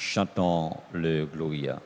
Chantons le Gloria.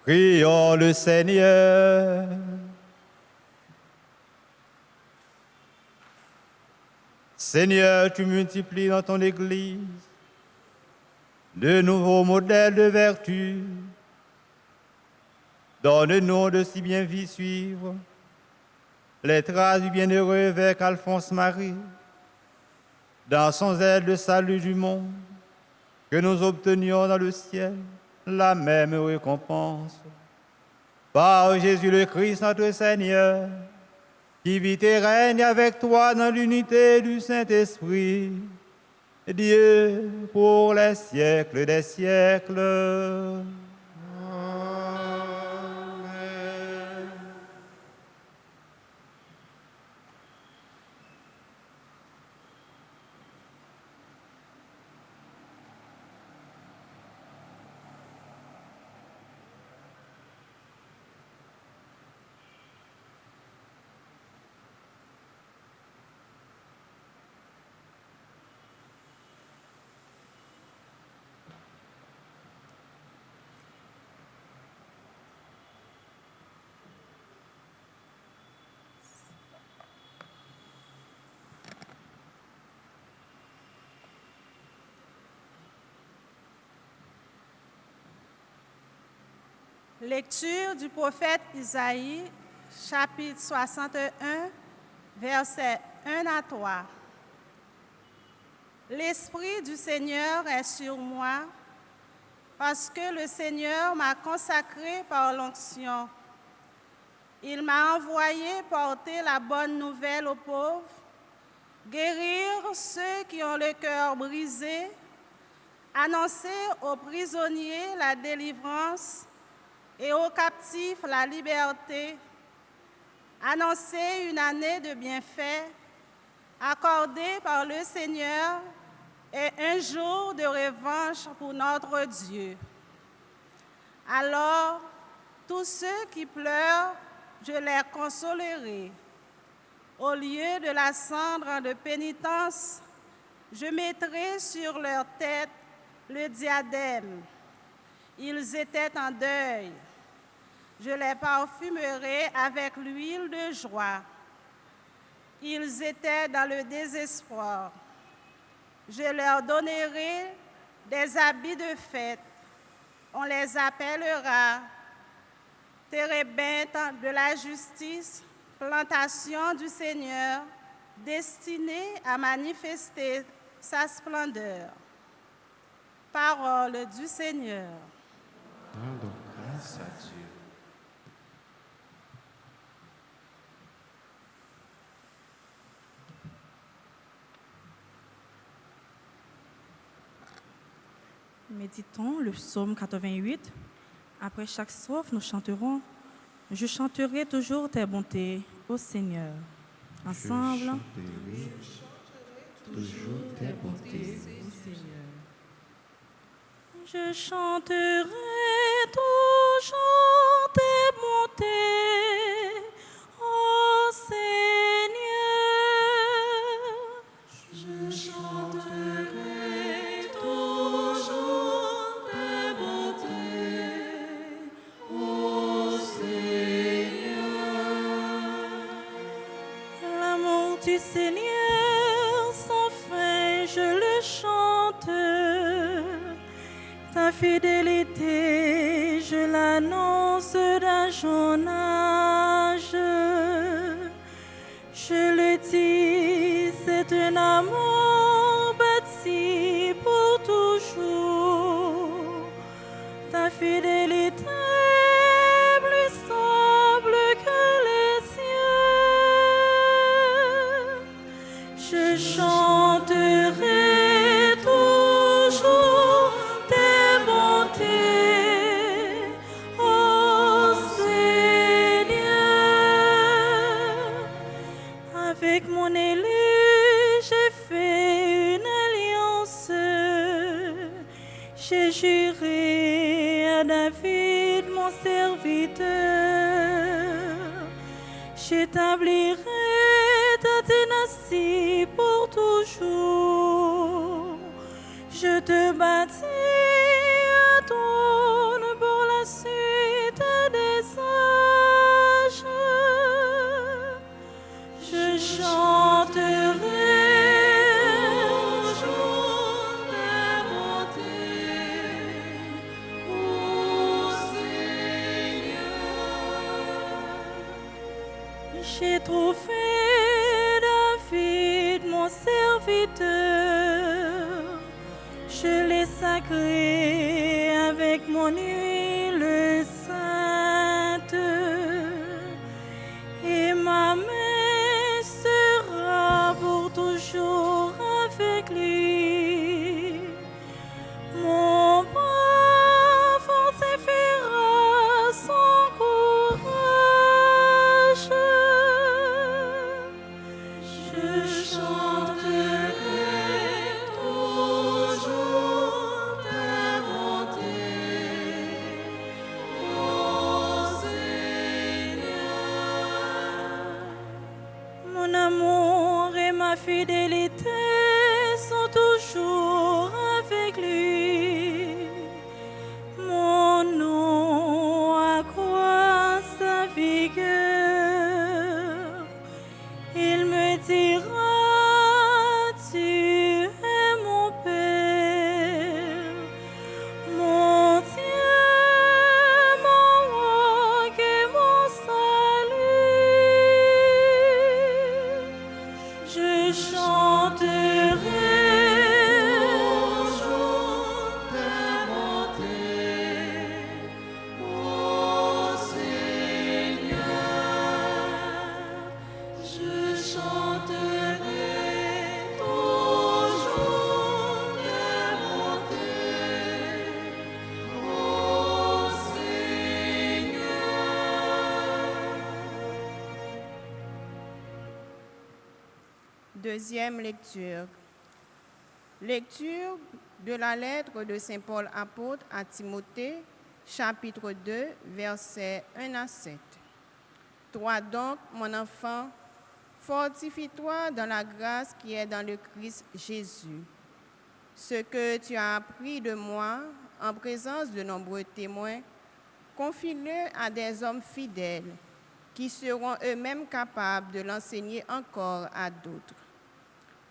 Prions le Seigneur. Seigneur, tu multiplies dans ton Église de nouveaux modèles de vertu. Donne-nous de si bien vivre suivre les traces du bienheureux évêque Alphonse Marie dans son zèle de salut du monde, que nous obtenions dans le ciel la même récompense. Par Jésus le Christ, notre Seigneur, qui vit et règne avec toi dans l'unité du Saint-Esprit, Dieu pour les siècles des siècles. Lecture du prophète Isaïe, chapitre 61, versets 1 à 3. L'Esprit du Seigneur est sur moi, parce que le Seigneur m'a consacré par l'onction. Il m'a envoyé porter la bonne nouvelle aux pauvres, guérir ceux qui ont le cœur brisé, annoncer aux prisonniers la délivrance et aux captifs la liberté, annoncer une année de bienfaits accordée par le Seigneur et un jour de revanche pour notre Dieu. Alors, tous ceux qui pleurent, je les consolerai. Au lieu de la cendre de pénitence, je mettrai sur leur tête le diadème. Ils étaient en deuil. Je les parfumerai avec l'huile de joie. Ils étaient dans le désespoir. Je leur donnerai des habits de fête. On les appellera térébintes de la justice, plantation du Seigneur, destinée à manifester sa splendeur. Parole du Seigneur. Rendons grâce à Dieu. Méditons le psaume 88. Après chaque strophe, nous chanterons « Je chanterai toujours tes bontés, ô Seigneur ». Ensemble. Je chanterai toujours tes bontés, ô Seigneur. Je chanterai toujours tes bontés, ô Seigneur. Je chanterai toujours tes bontés, ô Seigneur. L'amour du Seigneur sans fin, je le chante. Ta fidélité, je l'annonce d'âge en âge. Je le dis, c'est un amour bâti pour toujours. Ta fidélité est plus stable que les cieux. Je chanterai toujours tes bontés, ô Seigneur. Avec mon élu, j'ai fait une alliance. J'ai juré à David, mon serviteur. J'établirai ta dynastie pour toujours. Je te bâtis un trône pour la suite des âges. Je chanterai toujours tes bontés, ô Seigneur. J'ai trouvé David, mon serviteur. Je l'ai sacré avec mon huile sainte. Et ma main sera pour toujours avec lui. Mon bras fortifiera son courage. Je chanterai toujours tes bontés, ô Seigneur. Mon amour et ma fidélité sont toujours avec lui. Mon nom accroît sa vigueur. Il me dira, tu es mon Père, mon Dieu, mon roi. Deuxième lecture. Lecture de la lettre de Saint Paul apôtre à Timothée, chapitre 2, versets 1 à 7. Toi donc, mon enfant, fortifie-toi dans la grâce qui est dans le Christ Jésus. Ce que tu as appris de moi en présence de nombreux témoins, confie-le à des hommes fidèles qui seront eux-mêmes capables de l'enseigner encore à d'autres.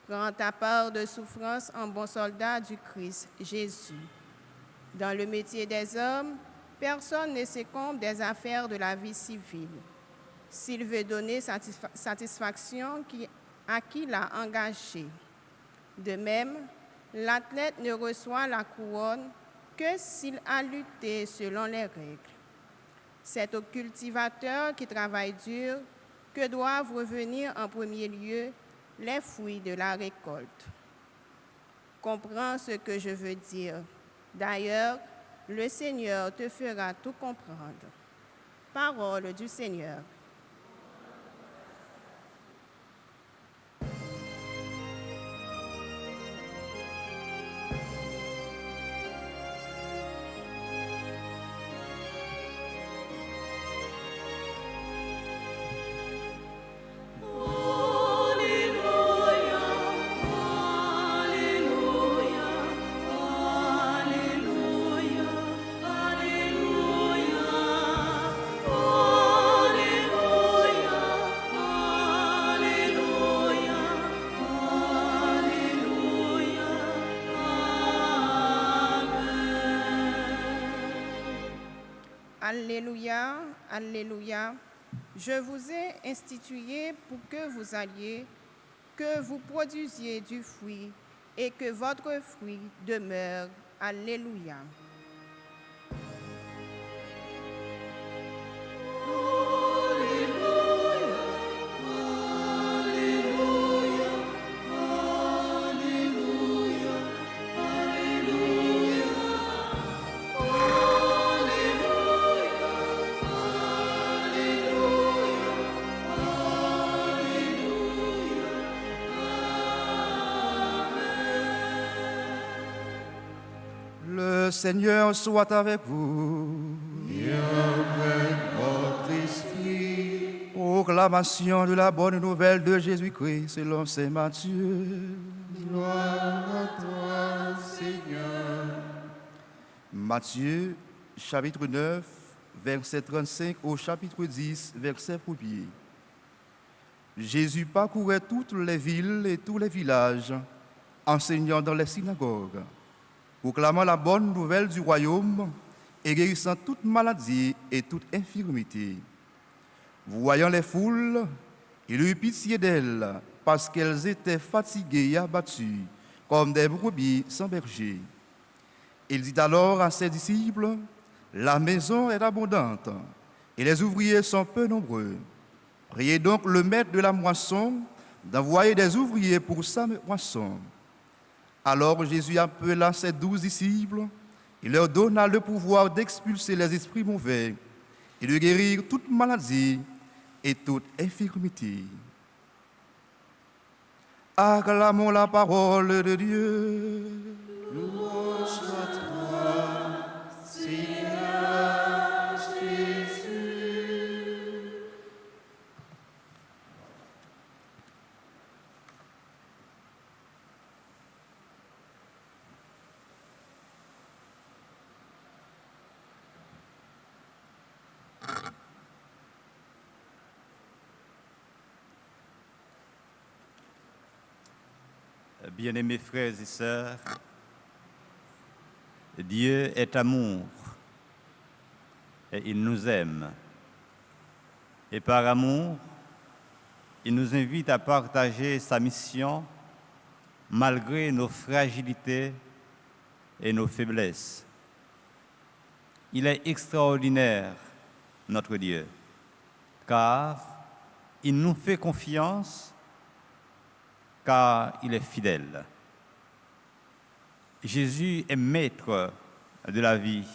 Prends ta part de souffrance en bon soldat du Christ Jésus. Dans le métier des hommes, personne ne s'écombre des affaires de la vie civile, s'il veut donner satisfaction à qui l'a engagé. De même, l'athlète ne reçoit la couronne que s'il a lutté selon les règles. C'est au cultivateur qui travaille dur que doivent revenir en premier lieu les fruits de la récolte. Comprends ce que je veux dire. D'ailleurs, le Seigneur te fera tout comprendre. Parole du Seigneur. Alléluia, Alléluia. Je vous ai institué pour que vous alliez, que vous produisiez du fruit et que votre fruit demeure. Alléluia. Le Seigneur soit avec vous. Et avec votre esprit. Proclamation de la bonne nouvelle de Jésus-Christ selon saint Matthieu. Gloire à toi, Seigneur. Matthieu, chapitre 9, verset 35 au chapitre 10, verset 1er. Jésus parcourait toutes les villes et tous les villages, enseignant dans les synagogues, proclamant la bonne nouvelle du royaume et guérissant toute maladie et toute infirmité. Voyant les foules, il eut pitié d'elles parce qu'elles étaient fatiguées et abattues, comme des brebis sans berger. Il dit alors à ses disciples, « La maison est abondante et les ouvriers sont peu nombreux. Priez donc le maître de la moisson d'envoyer des ouvriers pour sa moisson. » Alors Jésus appela ses 12 disciples, il leur donna le pouvoir d'expulser les esprits mauvais et de guérir toute maladie et toute infirmité. Acclamons la parole de Dieu. Louange à toi, Seigneur Jésus. Bien-aimés frères et sœurs, Dieu est amour et il nous aime. Et par amour, il nous invite à partager sa mission malgré nos fragilités et nos faiblesses. Il est extraordinaire, notre Dieu, car il nous fait confiance, car il est fidèle. Jésus est maître de la vie.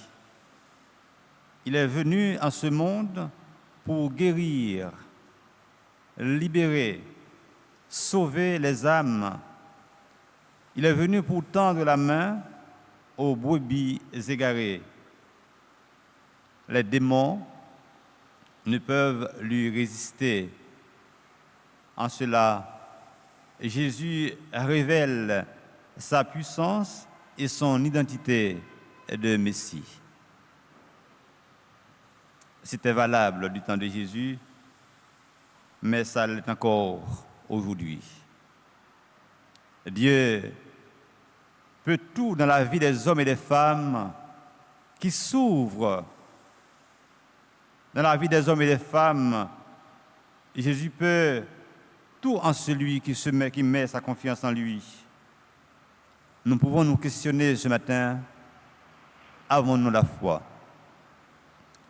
Il est venu en ce monde pour guérir, libérer, sauver les âmes. Il est venu pour tendre la main aux brebis égarées. Les démons ne peuvent lui résister. En cela, Jésus révèle sa puissance et son identité de Messie. C'était valable du temps de Jésus, mais ça l'est encore aujourd'hui. Dieu peut tout dans la vie des hommes et des femmes qui s'ouvrent. Dans la vie des hommes et des femmes, Jésus peut tout en celui qui met sa confiance en lui. Nous pouvons nous questionner ce matin, avons-nous la foi?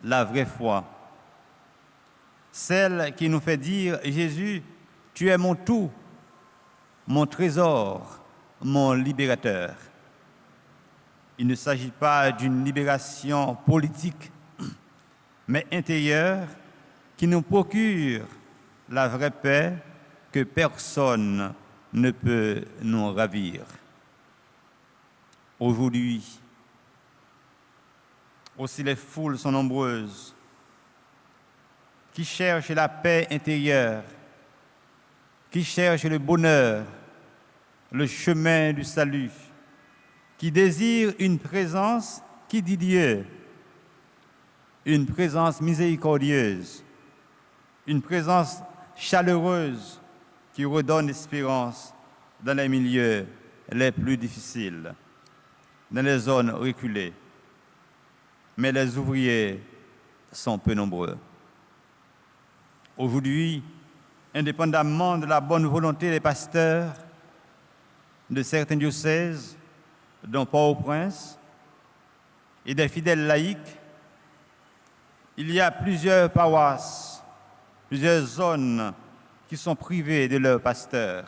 La vraie foi, celle qui nous fait dire, Jésus, tu es mon tout, mon trésor, mon libérateur. Il ne s'agit pas d'une libération politique, mais intérieure, qui nous procure la vraie paix que personne ne peut nous ravir. Aujourd'hui, aussi les foules sont nombreuses qui cherchent la paix intérieure, qui cherchent le bonheur, le chemin du salut, qui désirent une présence qui dit Dieu, une présence miséricordieuse, une présence chaleureuse qui redonne espérance dans les milieux les plus difficiles, dans les zones reculées. Mais les ouvriers sont peu nombreux. Aujourd'hui, indépendamment de la bonne volonté des pasteurs de certains diocèses, dont Port-au-Prince, et des fidèles laïcs, il y a plusieurs paroisses, plusieurs zones qui sont privées de leurs pasteurs,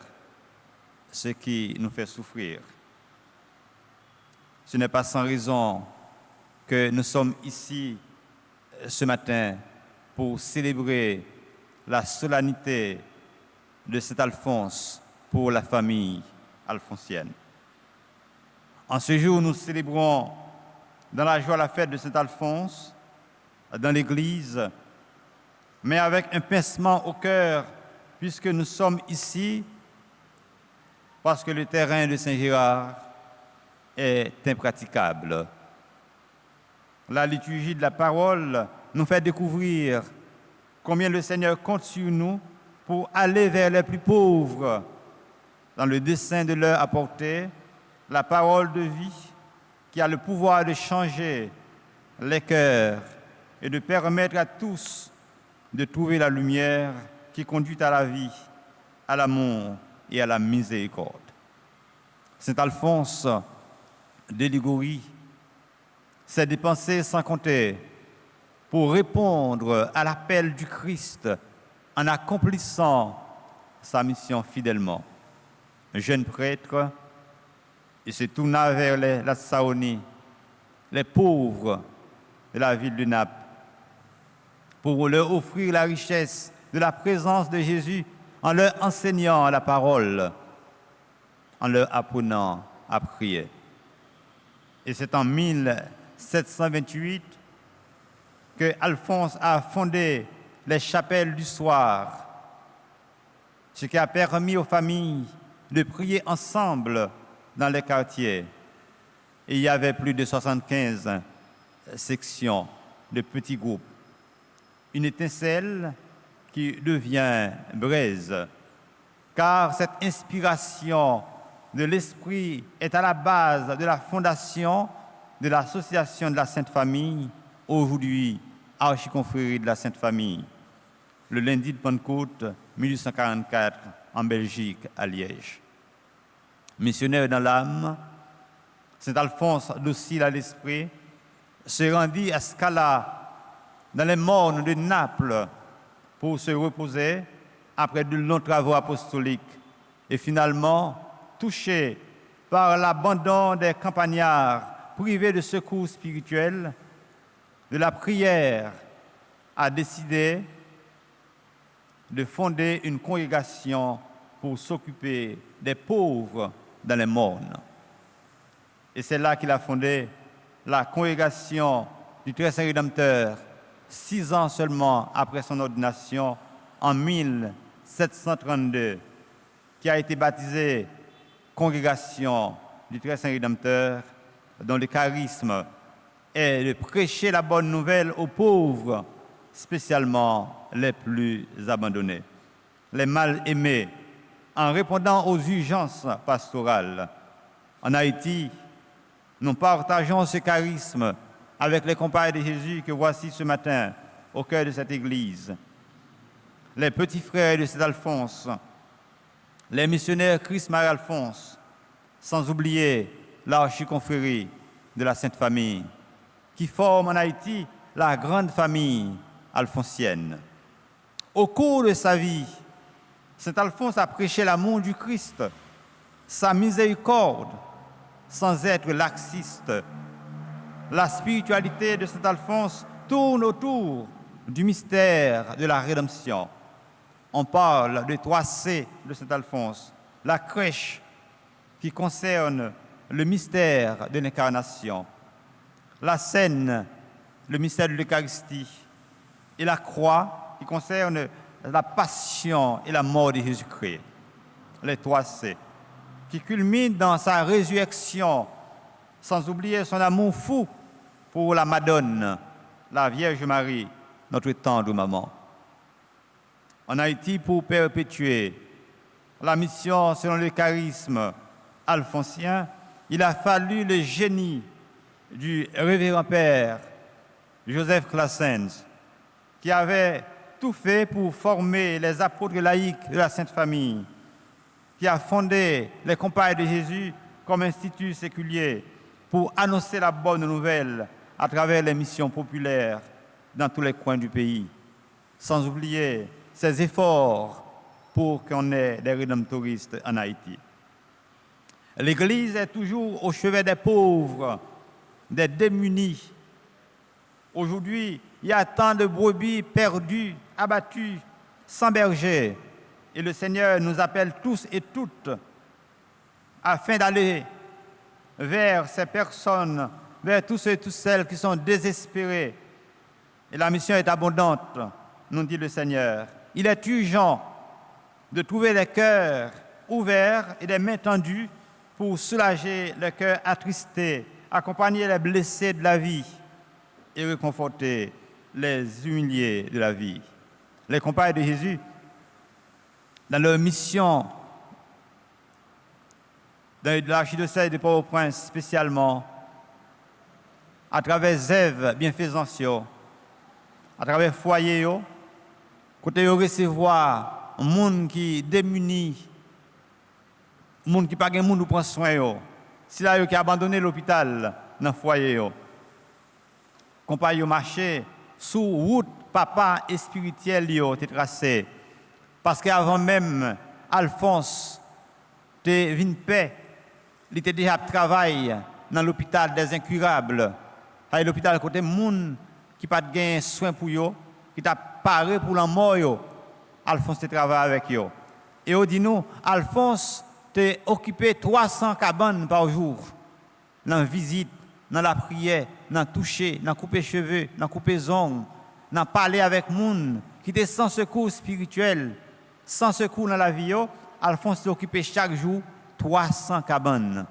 ce qui nous fait souffrir. Ce n'est pas sans raison que nous sommes ici ce matin pour célébrer la solennité de Saint Alphonse pour la famille alphonsienne. En ce jour, nous célébrons dans la joie la fête de Saint Alphonse, dans l'Église, mais avec un pincement au cœur, puisque nous sommes ici parce que le terrain de Saint-Gérard est impraticable. La liturgie de la parole nous fait découvrir combien le Seigneur compte sur nous pour aller vers les plus pauvres, dans le dessein de leur apporter la parole de vie qui a le pouvoir de changer les cœurs et de permettre à tous de trouver la lumière qui conduit à la vie, à l'amour et à la miséricorde. Saint Alphonse de Liguori s'est dépensé sans compter pour répondre à l'appel du Christ en accomplissant sa mission fidèlement. Un jeune prêtre, il se tourna vers la Saonie, les pauvres de la ville de Naples, pour leur offrir la richesse de la présence de Jésus en leur enseignant la parole, en leur apprenant à prier. Et c'est en 1728 que Alphonse a fondé les chapelles du soir, ce qui a permis aux familles de prier ensemble dans les quartiers. Et il y avait plus de 75 sections de petits groupes. Une étincelle qui devient braise, car cette inspiration de l'Esprit est à la base de la fondation de l'Association de la Sainte Famille, aujourd'hui Archiconfrérie de la Sainte Famille, le lundi de Pentecôte 1844 en Belgique, à Liège. Missionnaire dans l'âme, Saint Alphonse, docile à l'esprit, se rendit à Scala, dans les mornes de Naples, pour se reposer après de longs travaux apostoliques et finalement, touché par l'abandon des campagnards privés de secours spirituels, de la prière, a décidé de fonder une congrégation pour s'occuper des pauvres dans les mornes. Et c'est là qu'il a fondé la congrégation du Très Saint Rédempteur, 6 ans seulement après son ordination, en 1732, qui a été baptisée Congrégation du Très Saint Rédempteur, dont le charisme est de prêcher la bonne nouvelle aux pauvres, spécialement les plus abandonnés, les mal aimés, en répondant aux urgences pastorales. En Haïti, nous partageons ce charisme avec les compagnons de Jésus que voici ce matin au cœur de cette église. Les petits frères de Saint-Alphonse, les missionnaires Christ-Marie-Alphonse, sans oublier l'archiconfrérie de la Sainte Famille, qui forme en Haïti la grande famille alphonsienne. Au cours de sa vie, Saint Alphonse a prêché l'amour du Christ, sa miséricorde, sans être laxiste. La spiritualité de Saint Alphonse tourne autour du mystère de la rédemption. On parle de 3 C de Saint Alphonse, la crèche qui concerne le mystère de l'incarnation, la scène, le mystère de l'Eucharistie, et la croix qui concerne la passion et la mort de Jésus-Christ. Les 3 C, qui culminent dans sa résurrection, sans oublier son amour fou pour la Madone, la Vierge Marie, notre tendre maman. En Haïti, pour perpétuer la mission selon le charisme alphonsien, il a fallu le génie du révérend père Joseph Claessens, qui avait tout fait pour former les apôtres laïcs de la Sainte Famille, qui a fondé les Compagnes de Jésus comme institut séculier pour annoncer la bonne nouvelle à travers les missions populaires dans tous les coins du pays, sans oublier ses efforts pour qu'on ait des rédemptoristes en Haïti. L'Église est toujours au chevet des pauvres, des démunis. Aujourd'hui, il y a tant de brebis perdues, abattues, sans berger. Et le Seigneur nous appelle tous et toutes afin d'aller vers ces personnes, vers tous ceux et toutes celles qui sont désespérés. Et la mission est abondante, nous dit le Seigneur. Il est urgent de trouver des cœurs ouverts et des mains tendues pour soulager les cœurs attristés, accompagner les blessés de la vie et réconforter les humiliés de la vie. Les compagnes de Jésus, dans leur mission, dans l'archidiocèse de Port-au-Prince spécialement, à travers Zève bienfaisantio, à travers foyer, côté recevoir un monde qui démuni, un monde qui n'a pas de monde pour prendre soin, si là qui a abandonné l'hôpital dans le foyer, compagnie marché sous route papa et spirituel était tracé. Parce qu'avant même Alphonse de Vinpaix, il était déjà travaillé dans l'hôpital des incurables. L'hôpital côté monde qui pas de soin pour eux, qui t'a paré pour la mort, Alphonse te travaille avec eux. Et on dit nous, Alphonse te occupé 300 cabanes par jour, dans la visite, dans la prière, dans le toucher, dans couper cheveux, dans couper ongles, dans parler avec monde qui était sans secours spirituel, sans secours dans la vie. Alphonse s'est occupé chaque jour 300 cabanes.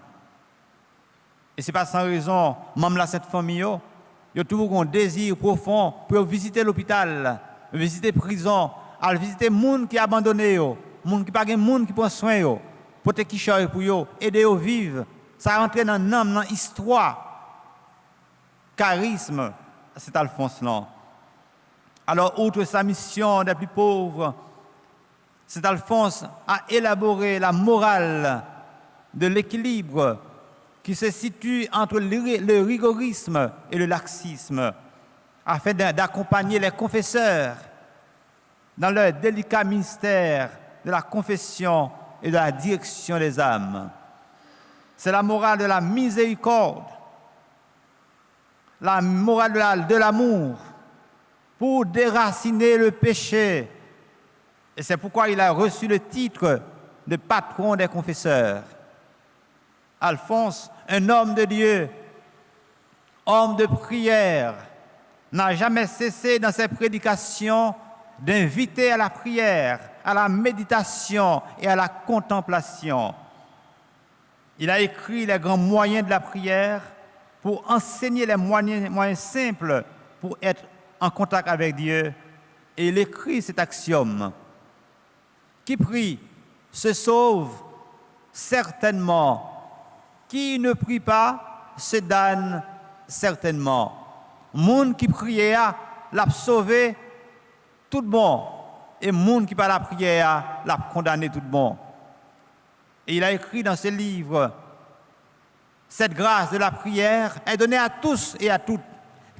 Et ce n'est pas sans raison, même là, cette famille, il y a toujours un désir profond pour visiter l'hôpital, visiter la prison, visiter les gens qui sont abandonnés, les gens qui n'ont pas de monde qui prend soin, pour te qui pour eux, aider eux à vivre. Ça rentre dans l'âme, dans l'histoire, charisme, c'est Alphonse-là. Alors, outre sa mission des plus pauvres, Saint Alphonse a élaboré la morale de l'équilibre qui se situe entre le rigorisme et le laxisme, afin d'accompagner les confesseurs dans leur délicat mystère de la confession et de la direction des âmes. C'est la morale de la miséricorde, la morale de l'amour, pour déraciner le péché. Et c'est pourquoi il a reçu le titre de patron des confesseurs. Alphonse, un homme de Dieu, homme de prière, n'a jamais cessé dans ses prédications d'inviter à la prière, à la méditation et à la contemplation. Il a écrit les grands moyens de la prière pour enseigner les moyens simples pour être en contact avec Dieu. Et il écrit cet axiome: qui prie se sauve certainement, qui ne prie pas se damne certainement. Monde qui priait l'a sauvé tout bon, et monde qui par la prière l'a condamné tout bon. Et il a écrit dans ce livre: cette grâce de la prière est donnée à tous et à toutes,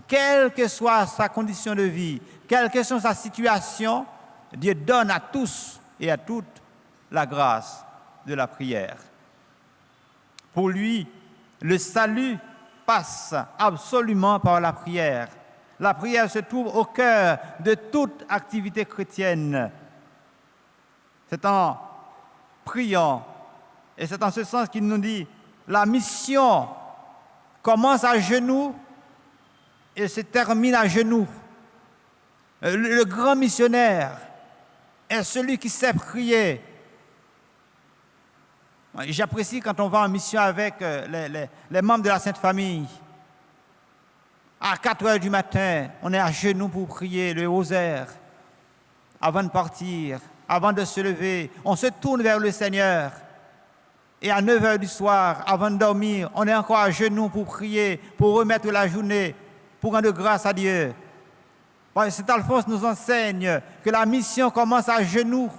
quelle que soit sa condition de vie, quelle que soit sa situation. Dieu donne à tous et à toutes la grâce de la prière. Pour lui, le salut passe absolument par la prière. La prière se trouve au cœur de toute activité chrétienne. C'est en priant, et c'est en ce sens qu'il nous dit: la mission commence à genoux et se termine à genoux. Le grand missionnaire est celui qui sait prier. J'apprécie quand on va en mission avec les membres de la Sainte Famille. À 4 heures du matin, on est à genoux pour prier le rosaire. Avant de partir, avant de se lever, on se tourne vers le Seigneur. Et à 9 heures du soir, avant de dormir, on est encore à genoux pour prier, pour remettre la journée, pour rendre grâce à Dieu. Saint Alphonse nous enseigne que la mission commence à genoux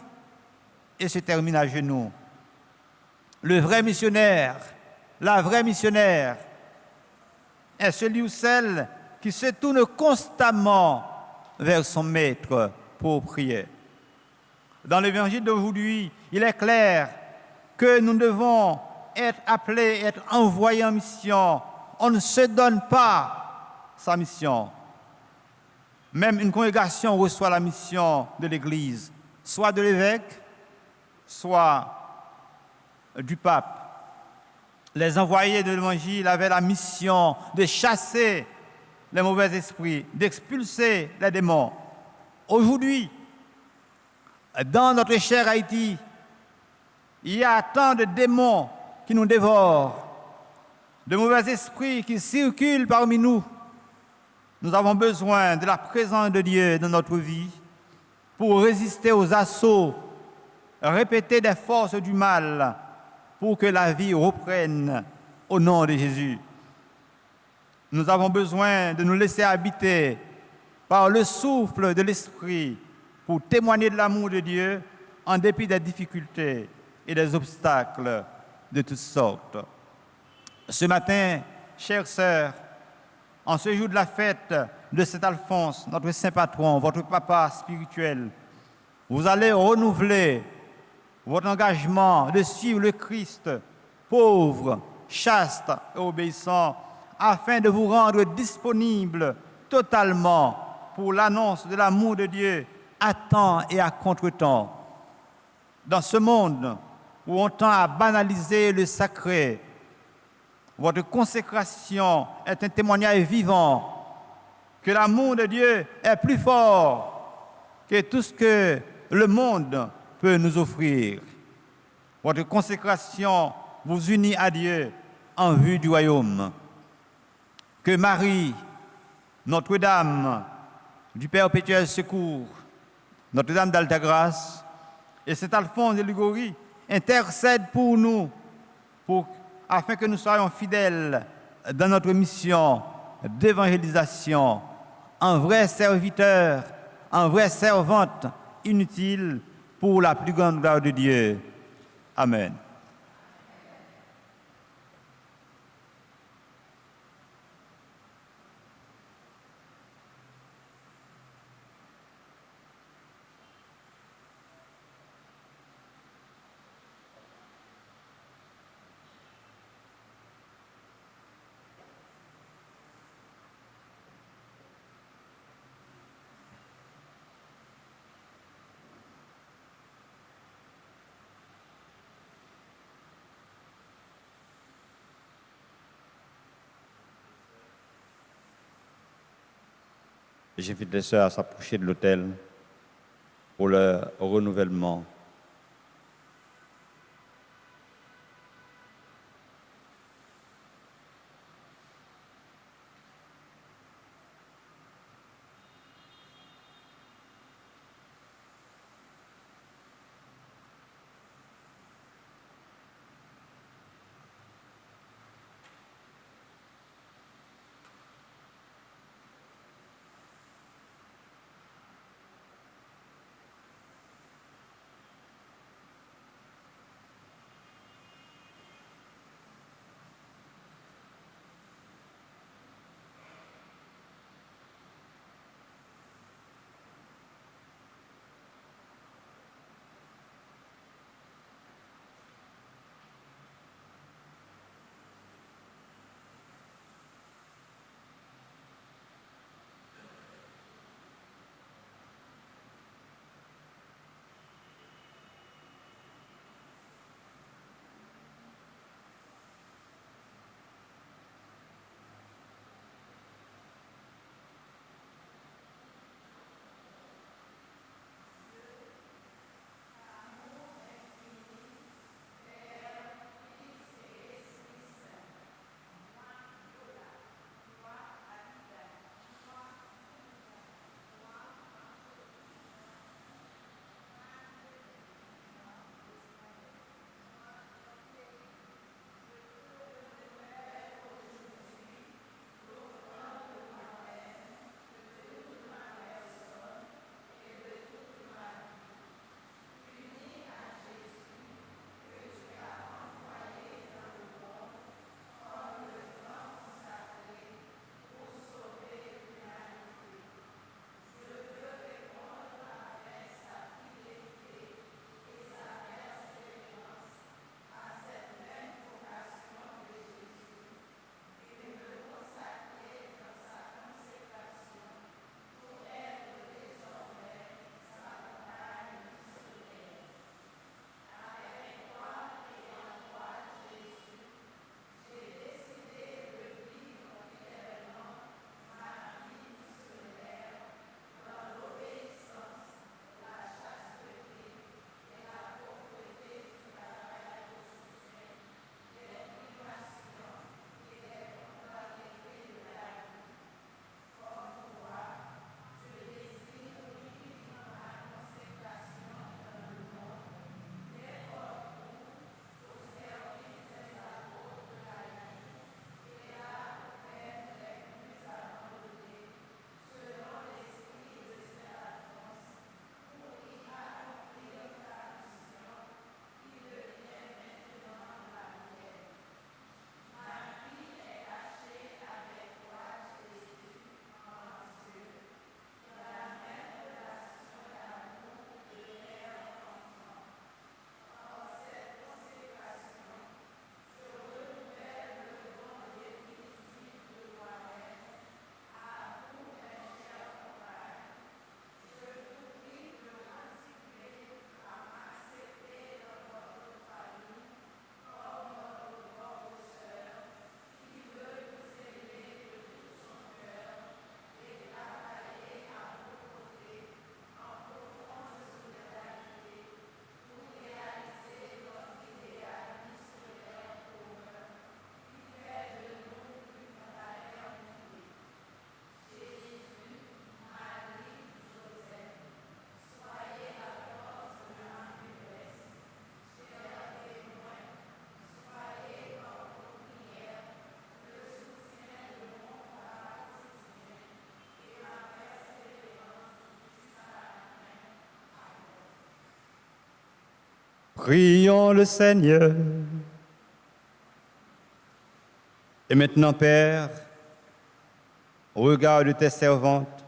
et se termine à genoux. Le vrai missionnaire, la vraie missionnaire, est celui ou celle qui se tourne constamment vers son maître pour prier. Dans l'évangile d'aujourd'hui, il est clair que nous devons être appelés, être envoyés en mission. On ne se donne pas sa mission. Même une congrégation reçoit la mission de l'Église, soit de l'évêque, soit du pape. Les envoyés de l'Évangile avaient la mission de chasser les mauvais esprits, d'expulser les démons. Aujourd'hui, dans notre cher Haïti, il y a tant de démons qui nous dévorent, de mauvais esprits qui circulent parmi nous. Nous avons besoin de la présence de Dieu dans notre vie pour résister aux assauts répétés des forces du mal, pour que la vie reprenne au nom de Jésus. Nous avons besoin de nous laisser habiter par le souffle de l'Esprit pour témoigner de l'amour de Dieu en dépit des difficultés et des obstacles de toutes sortes. Ce matin, chères sœurs, en ce jour de la fête de Saint Alphonse, notre saint patron, votre papa spirituel, vous allez renouveler votre engagement de suivre le Christ, pauvre, chaste et obéissant, afin de vous rendre disponible totalement pour l'annonce de l'amour de Dieu à temps et à contre-temps. Dans ce monde où on tend à banaliser le sacré, votre consécration est un témoignage vivant que l'amour de Dieu est plus fort que tout ce que le monde peut nous offrir. Votre consécration vous unit à Dieu en vue du royaume. Que Marie, Notre-Dame du Perpétuel Secours, Notre-Dame d'Alta-Grâce et Saint Alphonse de Liguori intercèdent pour nous, afin que nous soyons fidèles dans notre mission d'évangélisation, en vrai serviteur, en vraie servante inutile pour la plus grande gloire de Dieu. Amen. J'invite les sœurs à s'approcher de l'autel pour leur renouvellement. Prions le Seigneur. Et maintenant, Père, regarde tes servantes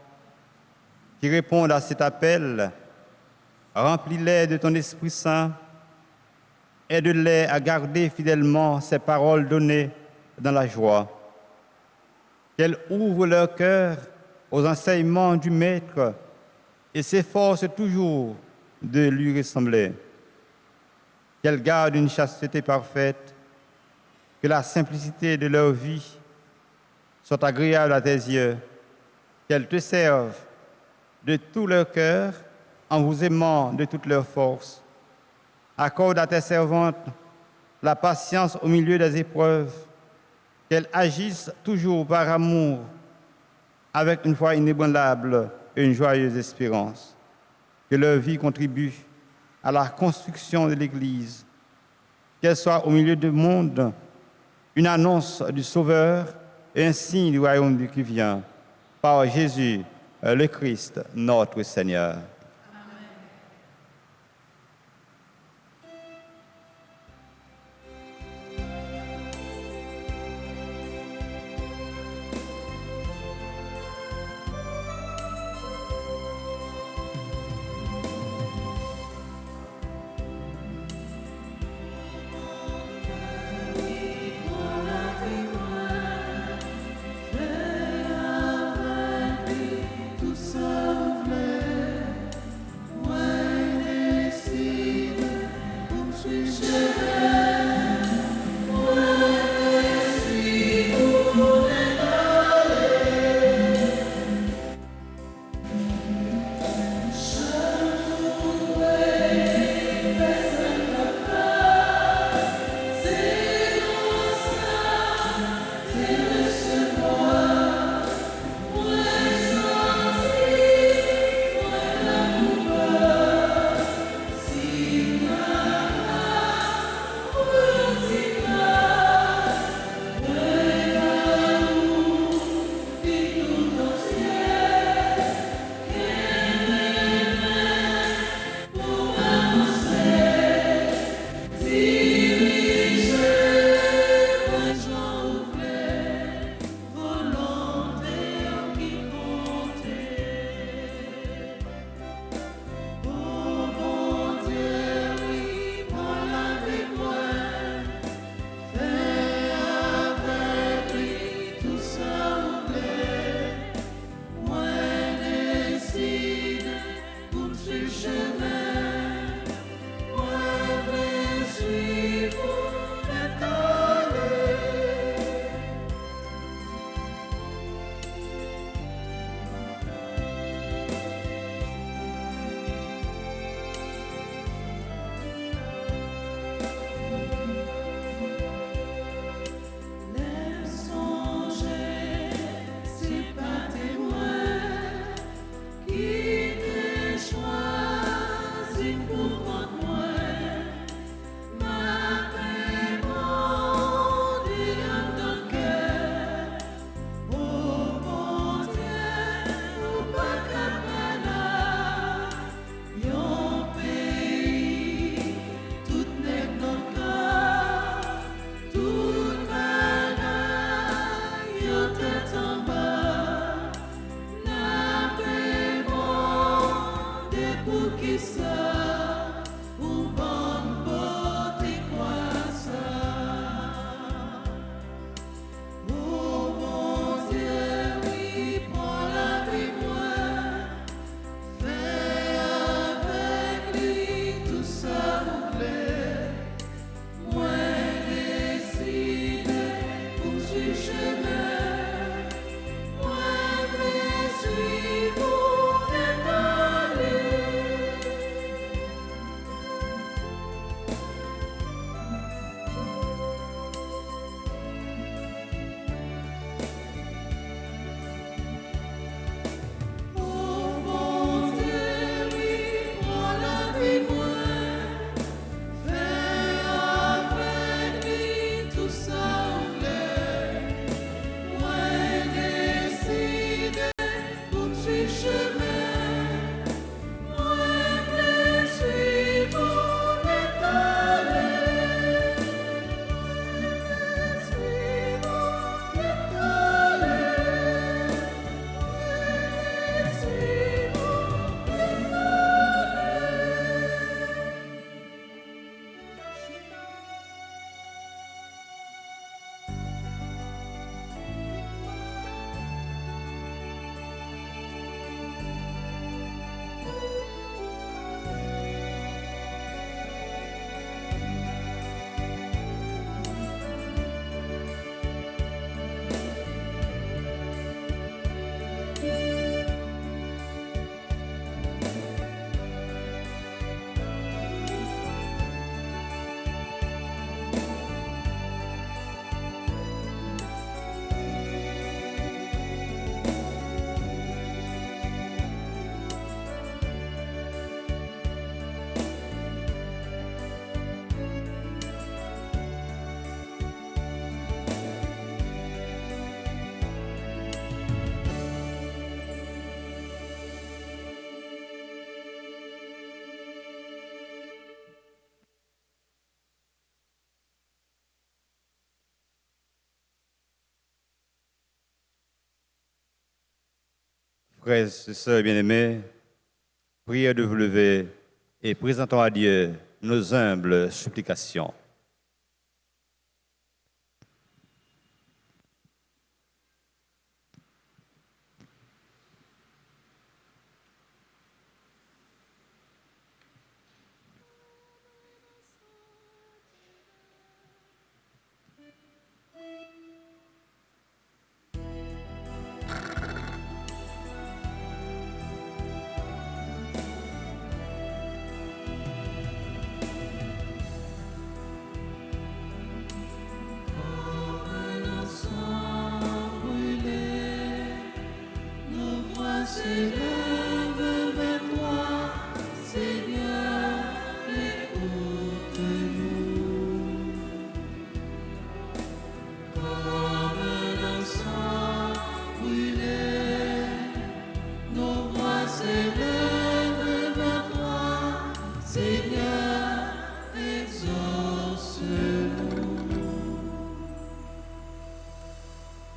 qui répondent à cet appel. Remplis-les de ton Esprit Saint. Aide-les à garder fidèlement ces paroles données dans la joie. Qu'elles ouvrent leur cœur aux enseignements du Maître et s'efforcent toujours de lui ressembler. Qu'elles gardent une chasteté parfaite, que la simplicité de leur vie soit agréable à tes yeux qu'elles te servent de tout leur cœur en vous aimant de toute leur force. Accorde à tes servantes la patience au milieu des épreuves, qu'elles agissent toujours par amour, avec une foi inébranlable et une joyeuse espérance. Que leur vie contribue à la construction de l'Église, qu'elle soit au milieu du monde une annonce du Sauveur et un signe du royaume qui vient, par Jésus, le Christ, notre Seigneur. Frères et sœurs bien-aimés, priez de vous lever et présentons à Dieu nos humbles supplications.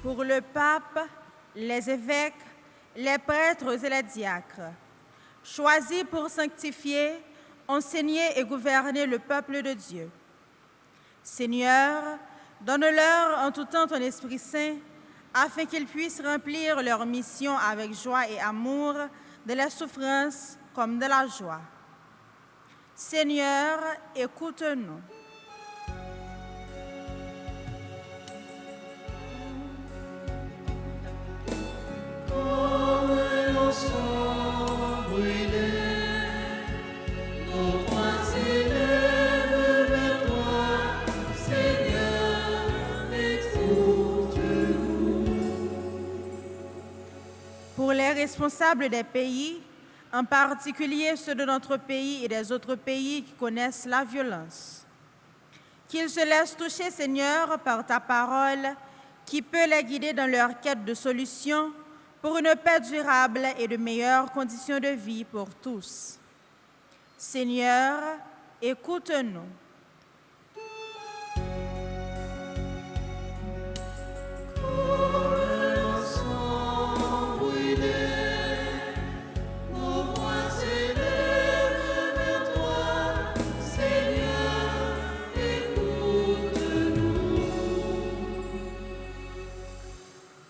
Pour le pape, les évêques, les prêtres et les diacres, choisis pour sanctifier, enseigner et gouverner le peuple de Dieu. Seigneur, donne-leur en tout temps ton Esprit Saint, afin qu'ils puissent remplir leur mission avec joie et amour, de la souffrance comme de la joie. Seigneur, écoute-nous. Pour les responsables des pays, en particulier ceux de notre pays et des autres pays qui connaissent la violence, qu'ils se laissent toucher, Seigneur, par ta parole, qui peut les guider dans leur quête de solutions pour une paix durable et de meilleures conditions de vie pour tous. Seigneur, écoute-nous.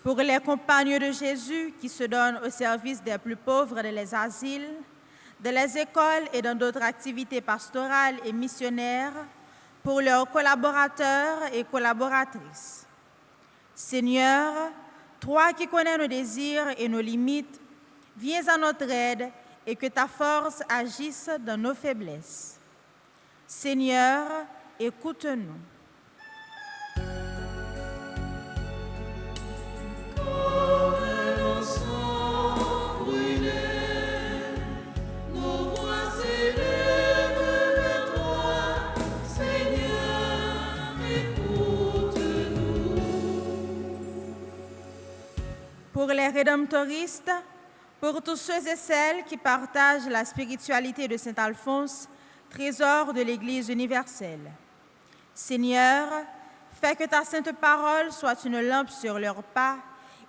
Pour les compagnes de Jésus qui se donnent au service des plus pauvres dans les asiles, dans les écoles et dans d'autres activités pastorales et missionnaires, pour leurs collaborateurs et collaboratrices. Seigneur, toi qui connais nos désirs et nos limites, viens à notre aide et que ta force agisse dans nos faiblesses. Seigneur, écoute-nous. Pour les rédemptoristes, pour tous ceux et celles qui partagent la spiritualité de Saint Alphonse, trésor de l'Église universelle. Seigneur, fais que ta sainte parole soit une lampe sur leurs pas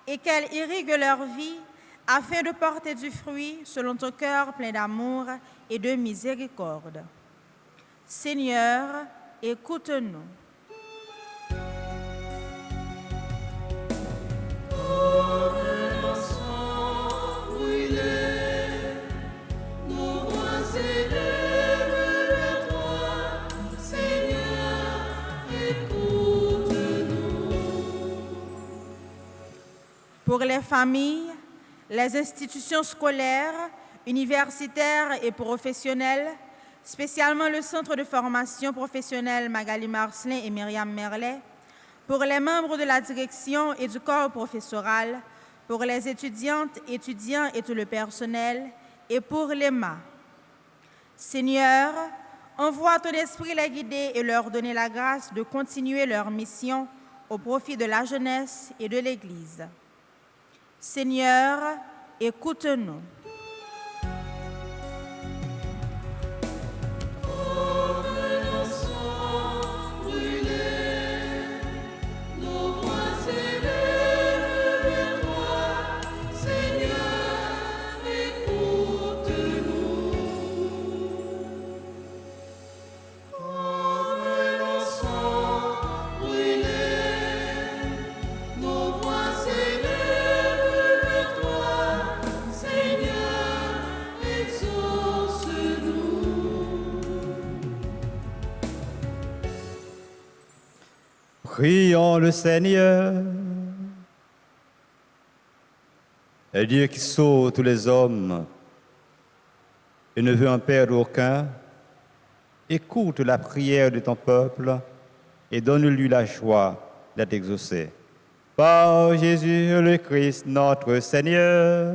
et qu'elle irrigue leur vie afin de porter du fruit selon ton cœur plein d'amour et de miséricorde. Seigneur, écoute-nous. Pour les familles, les institutions scolaires, universitaires et professionnelles, spécialement le Centre de formation professionnelle Magali Marcelin et Myriam Merlet, pour les membres de la direction et du corps professoral, pour les étudiantes, étudiants et tout le personnel, et pour l'EMA. Seigneur, envoie ton esprit les guider et leur donner la grâce de continuer leur mission au profit de la jeunesse et de l'Église. Seigneur, écoute-nous. Prions le Seigneur. Et Dieu qui sauve tous les hommes et ne veut en perdre aucun, écoute la prière de ton peuple et donne-lui la joie d'être exaucé. Par Jésus le Christ, notre Seigneur.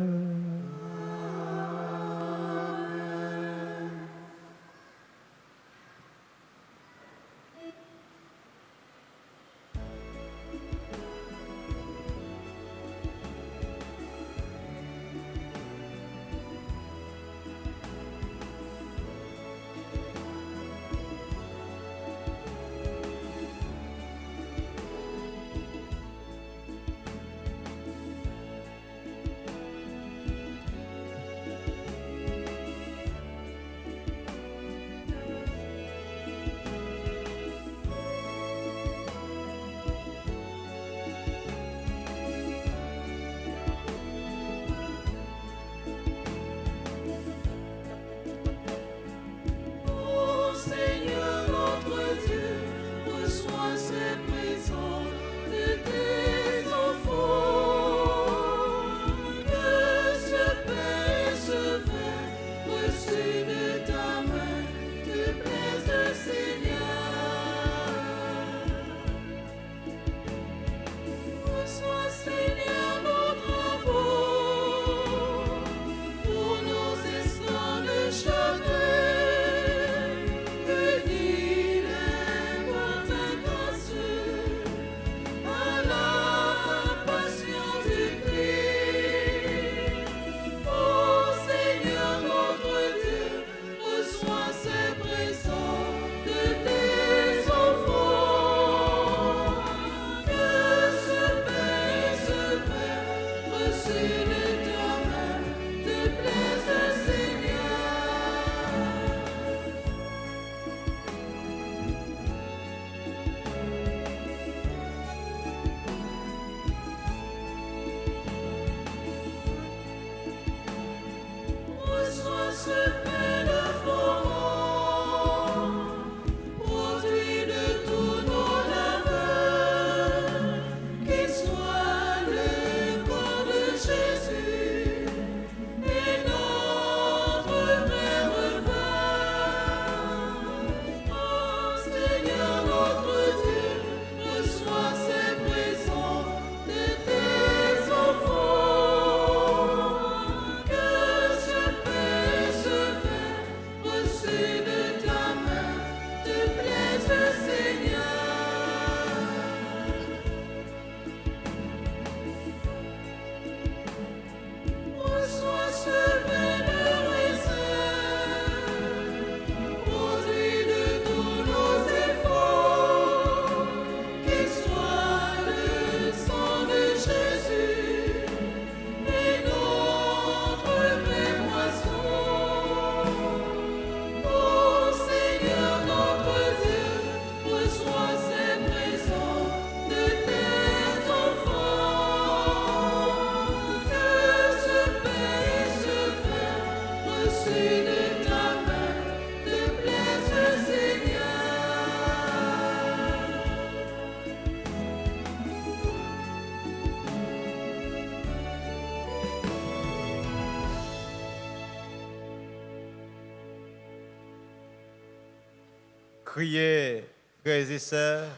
Priez, frères et sœurs,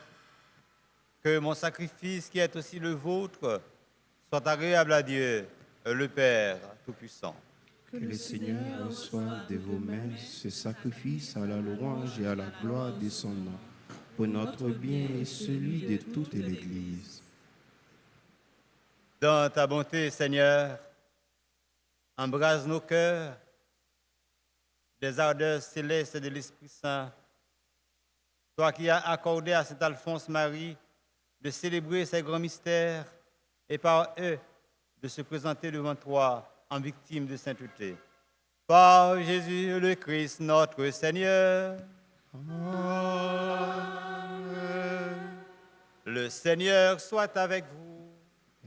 que mon sacrifice, qui est aussi le vôtre, soit agréable à Dieu, le Père Tout-Puissant. Que le Seigneur reçoive de vos mains ce sacrifice à la louange et à la gloire de son nom, pour notre bien et celui de toute l'Église. Dans ta bonté, Seigneur, embrase nos cœurs des ardeurs célestes de l'Esprit Saint. Toi qui as accordé à saint Alphonse Marie de célébrer ces grands mystères et par eux de se présenter devant toi en victime de sainteté. Par Jésus le Christ, notre Seigneur. Amen. Le Seigneur soit avec vous.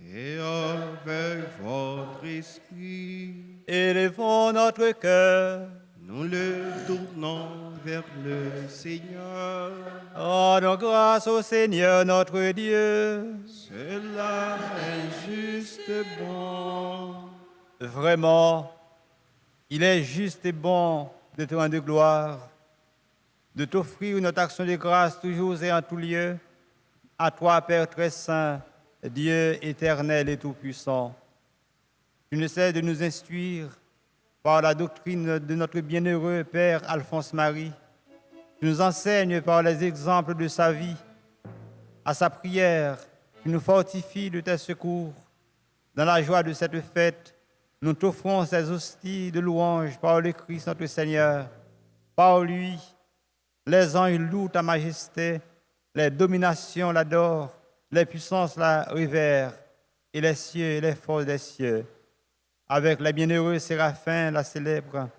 Et avec votre esprit, Élevons notre cœur. Nous le tournons vers le Seigneur. Rendons grâce au Seigneur notre Dieu. Cela est juste et bon. Vraiment, il est juste et bon de te rendre gloire, de t'offrir notre action de grâce toujours et en tout lieu, à toi, Père très saint, Dieu éternel et tout-puissant. Tu ne cesses de nous instruire par la doctrine de notre bienheureux Père Alphonse-Marie. Tu nous enseignes par les exemples de sa vie, à sa prière. Tu nous fortifies de tes secours. Dans la joie de cette fête, nous t'offrons ces hosties de louange par le Christ notre Seigneur. Par lui, les anges louent ta majesté, les dominations l'adorent, les puissances la révèrent, et les cieux et les forces des cieux, avec les bienheureux séraphins, la célèbrent.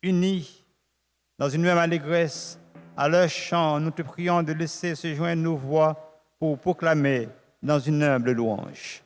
Unis dans une même allégresse, à leur chant, nous te prions de laisser se joindre nos voix pour proclamer dans une humble louange.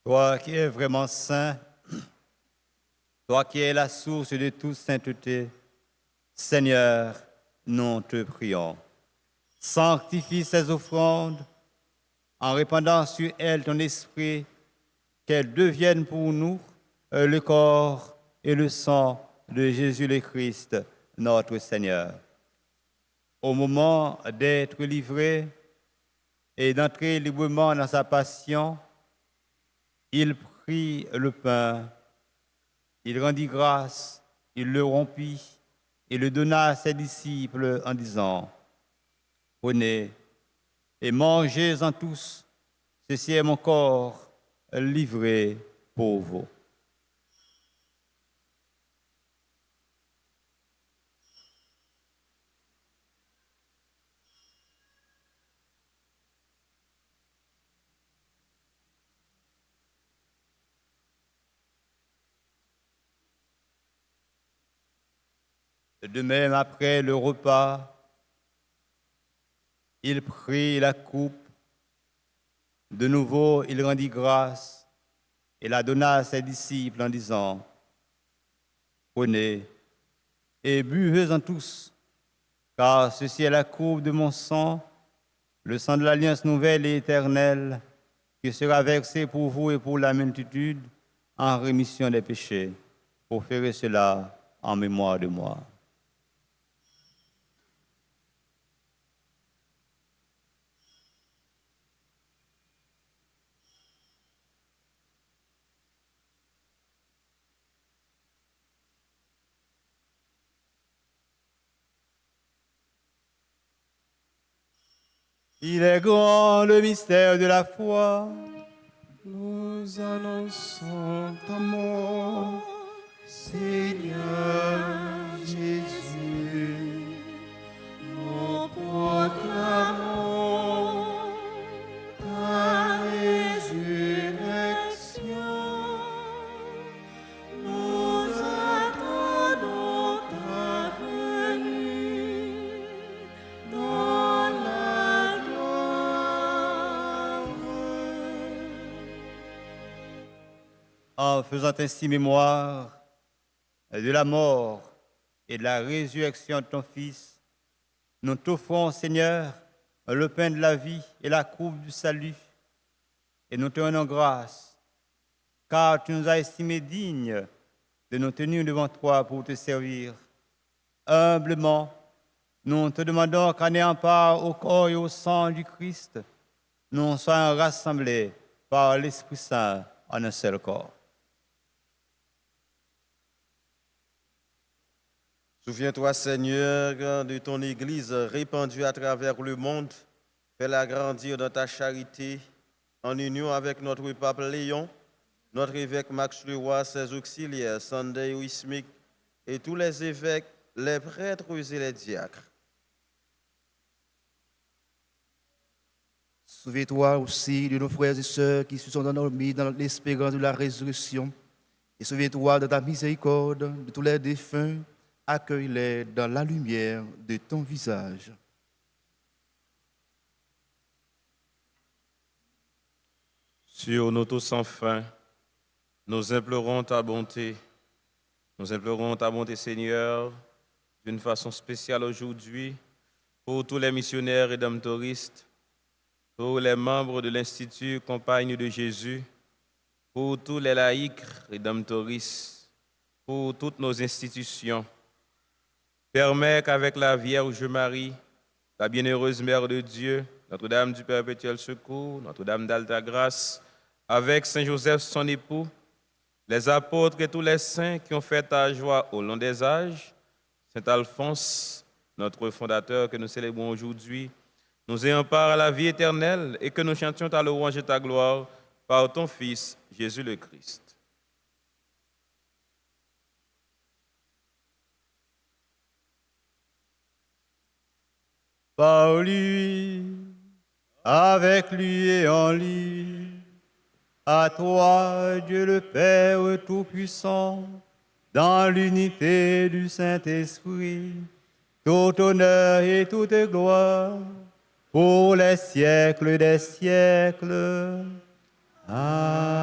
Toi qui es vraiment saint, toi qui es la source de toute sainteté, Seigneur, nous te prions. Sanctifie ces offrandes en répandant sur elles ton esprit, qu'elles deviennent pour nous le corps et le sang de Jésus le Christ, notre Seigneur. Au moment d'être livré et d'entrer librement dans sa passion, il prit le pain, il rendit grâce, il le rompit et le donna à ses disciples en disant : « Prenez et mangez-en tous, ceci est mon corps livré pour vous. » De même, après le repas, il prit la coupe. De nouveau, il rendit grâce et la donna à ses disciples en disant : « Prenez et buvez-en tous, car ceci est la coupe de mon sang, le sang de l'alliance nouvelle et éternelle, qui sera versé pour vous et pour la multitude en rémission des péchés. Pour faire cela, en mémoire de moi. Il est grand le mystère de la foi. Nous annonçons ta mort, Seigneur Jésus. Nous proclamons ta résurrection. Nous attendons ta venue dans la gloire. En faisant ainsi mémoire de la mort et de la résurrection de ton Fils, nous t'offrons, Seigneur, le pain de la vie et la coupe du salut, et nous te rendons grâce, car tu nous as estimés dignes de nous tenir devant toi pour te servir. Humblement, nous te demandons qu'en ayant part au corps et au sang du Christ, nous soyons rassemblés par l'Esprit Saint en un seul corps. Souviens-toi, Seigneur, de ton Église répandue à travers le monde. Fais-la grandir dans ta charité, en union avec notre pape Léon, notre évêque Max Leroy, ses auxiliaires, Sunday Wismic, et tous les évêques, les prêtres et les diacres. Souviens-toi aussi de nos frères et sœurs qui se sont endormis dans l'espérance de la résurrection. Et souviens-toi de ta miséricorde de tous les défunts. Accueille-les dans la lumière de ton visage. Sur nos taux sans fin, nous implorons ta bonté. Nous implorons ta bonté, Seigneur, d'une façon spéciale aujourd'hui, pour tous les missionnaires et rédemptoristes, pour les membres de l'Institut Compagne de Jésus, pour tous les laïcs rédemptoristes, pour toutes nos institutions. Permets qu'avec la Vierge Marie, la bienheureuse Mère de Dieu, Notre-Dame du Perpétuel Secours, Notre-Dame d'Alta Grâce, avec Saint Joseph son époux, les apôtres et tous les saints qui ont fait ta joie au long des âges, Saint Alphonse, notre fondateur que nous célébrons aujourd'hui, nous ayons part à la vie éternelle et que nous chantions ta louange et ta gloire par ton Fils, Jésus le Christ. Par lui, avec lui et en lui, à toi, Dieu le Père Tout-Puissant, dans l'unité du Saint-Esprit, tout honneur et toute gloire, pour les siècles des siècles. Amen.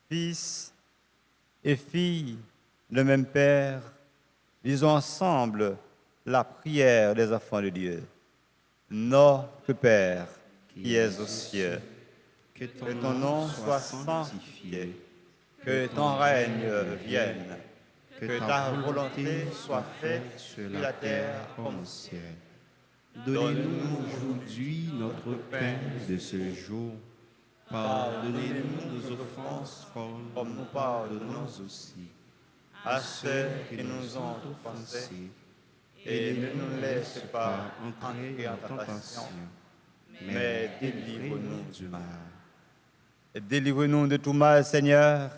Fils et filles, le même Père, lisons ensemble la prière des enfants de Dieu. Notre Père, qui es aux cieux, que ton nom soit sanctifié, que ton règne vienne, que ta volonté soit faite sur la terre comme au ciel. Donnez-nous aujourd'hui notre pain de ce jour. Pardonnez-nous nos offenses comme nous pardonnons aussi à ceux qui nous ont offensés, et ne nous laisse pas entrer en tentation, mais délivre-nous du mal. Délivre-nous de tout mal, Seigneur,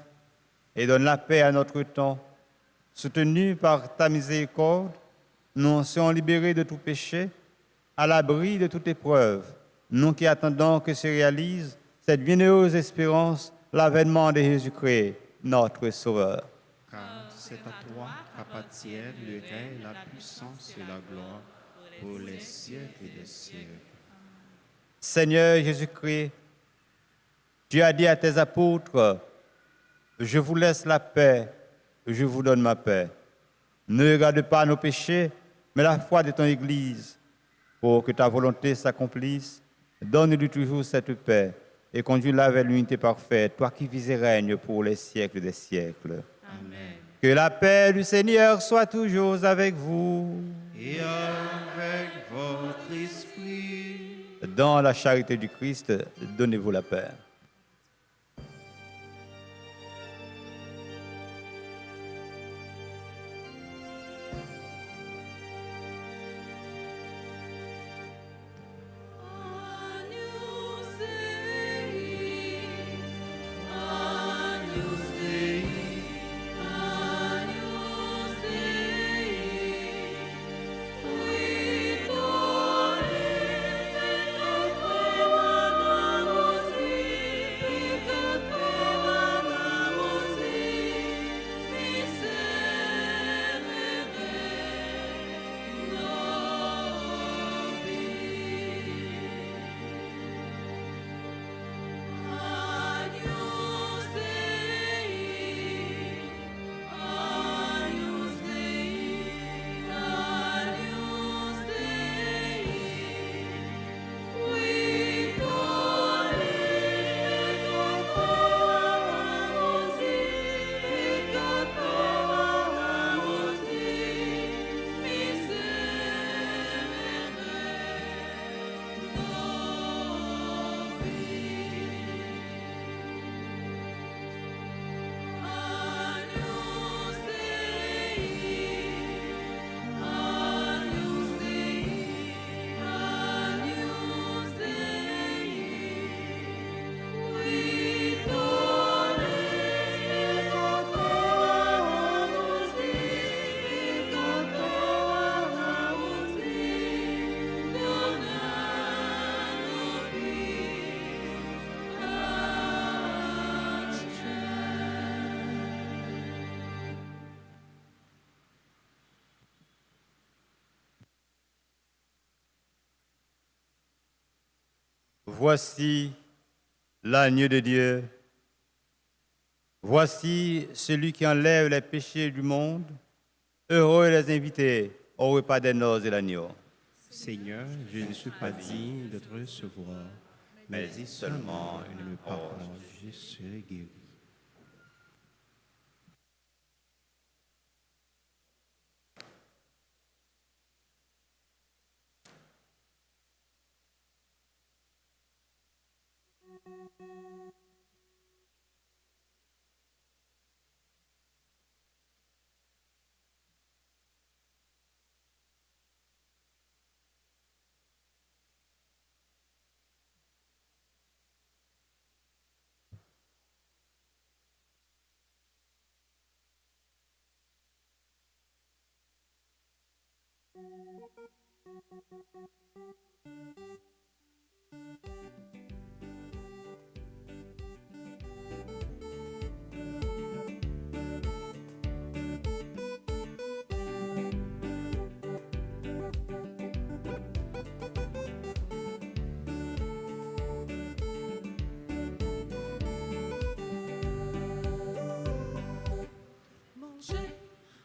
et donne la paix à notre temps. Soutenus par ta miséricorde, nous serons libérés de tout péché, à l'abri de toute épreuve, nous qui attendons que se réalise cette bienheureuse espérance, l'avènement de Jésus-Christ, notre Sauveur. Car c'est à toi qu'appartiennent le règne, la puissance et la gloire pour les siècles et des siècles. Seigneur Jésus-Christ, tu as dit à tes apôtres, je vous laisse la paix, je vous donne ma paix. Ne regarde pas nos péchés, mais la foi de ton Église. Pour que ta volonté s'accomplisse, donne-lui toujours cette paix et conduis-la vers l'unité parfaite, toi qui vis et règnes pour les siècles des siècles. Amen. Que la paix du Seigneur soit toujours avec vous. Et avec votre esprit. Dans la charité du Christ, donnez-vous la paix. Voici l'agneau de Dieu. Voici celui qui enlève les péchés du monde. Heureux les invités au repas des noces de l'agneau. Seigneur, je ne suis pas digne de te recevoir, mais dis seulement une parole, je serai guéri.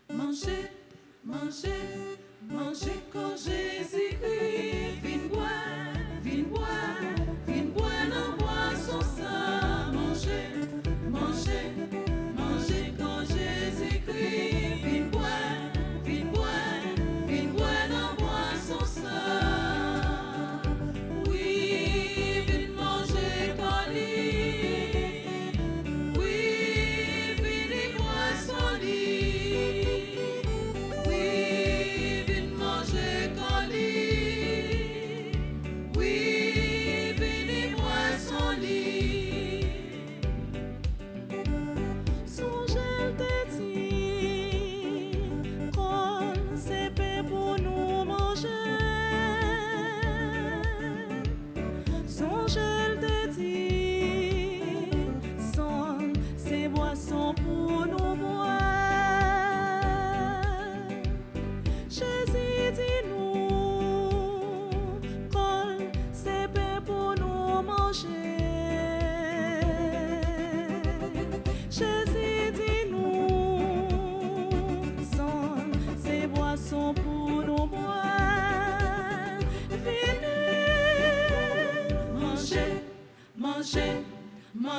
Mangez, mangez, mangez quand Jésus-Christ vient boire, vient boire, vient boire dans boisson ça. Mangez, mangez, mangez quand Jésus-Christ vient boire, vient boire, vient boire dans boisson ça. Oui, vient manger quand lui, oui, vient boisson lui. Manger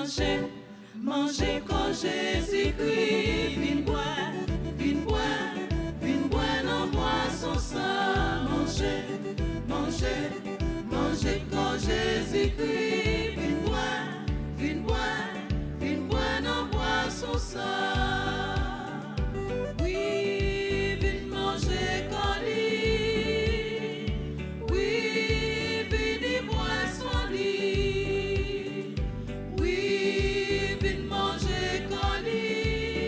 manger, manger quand Jésus-Christ vient boire, vient boire, vient boire dans boisson ça. Manger, manger, manger quand Jésus-Christ vient boire, vient boire, vient boire dans boisson ça. Oui, vient manger quand lui, oui, vient boisson lui. Oui, vin manger quand lui,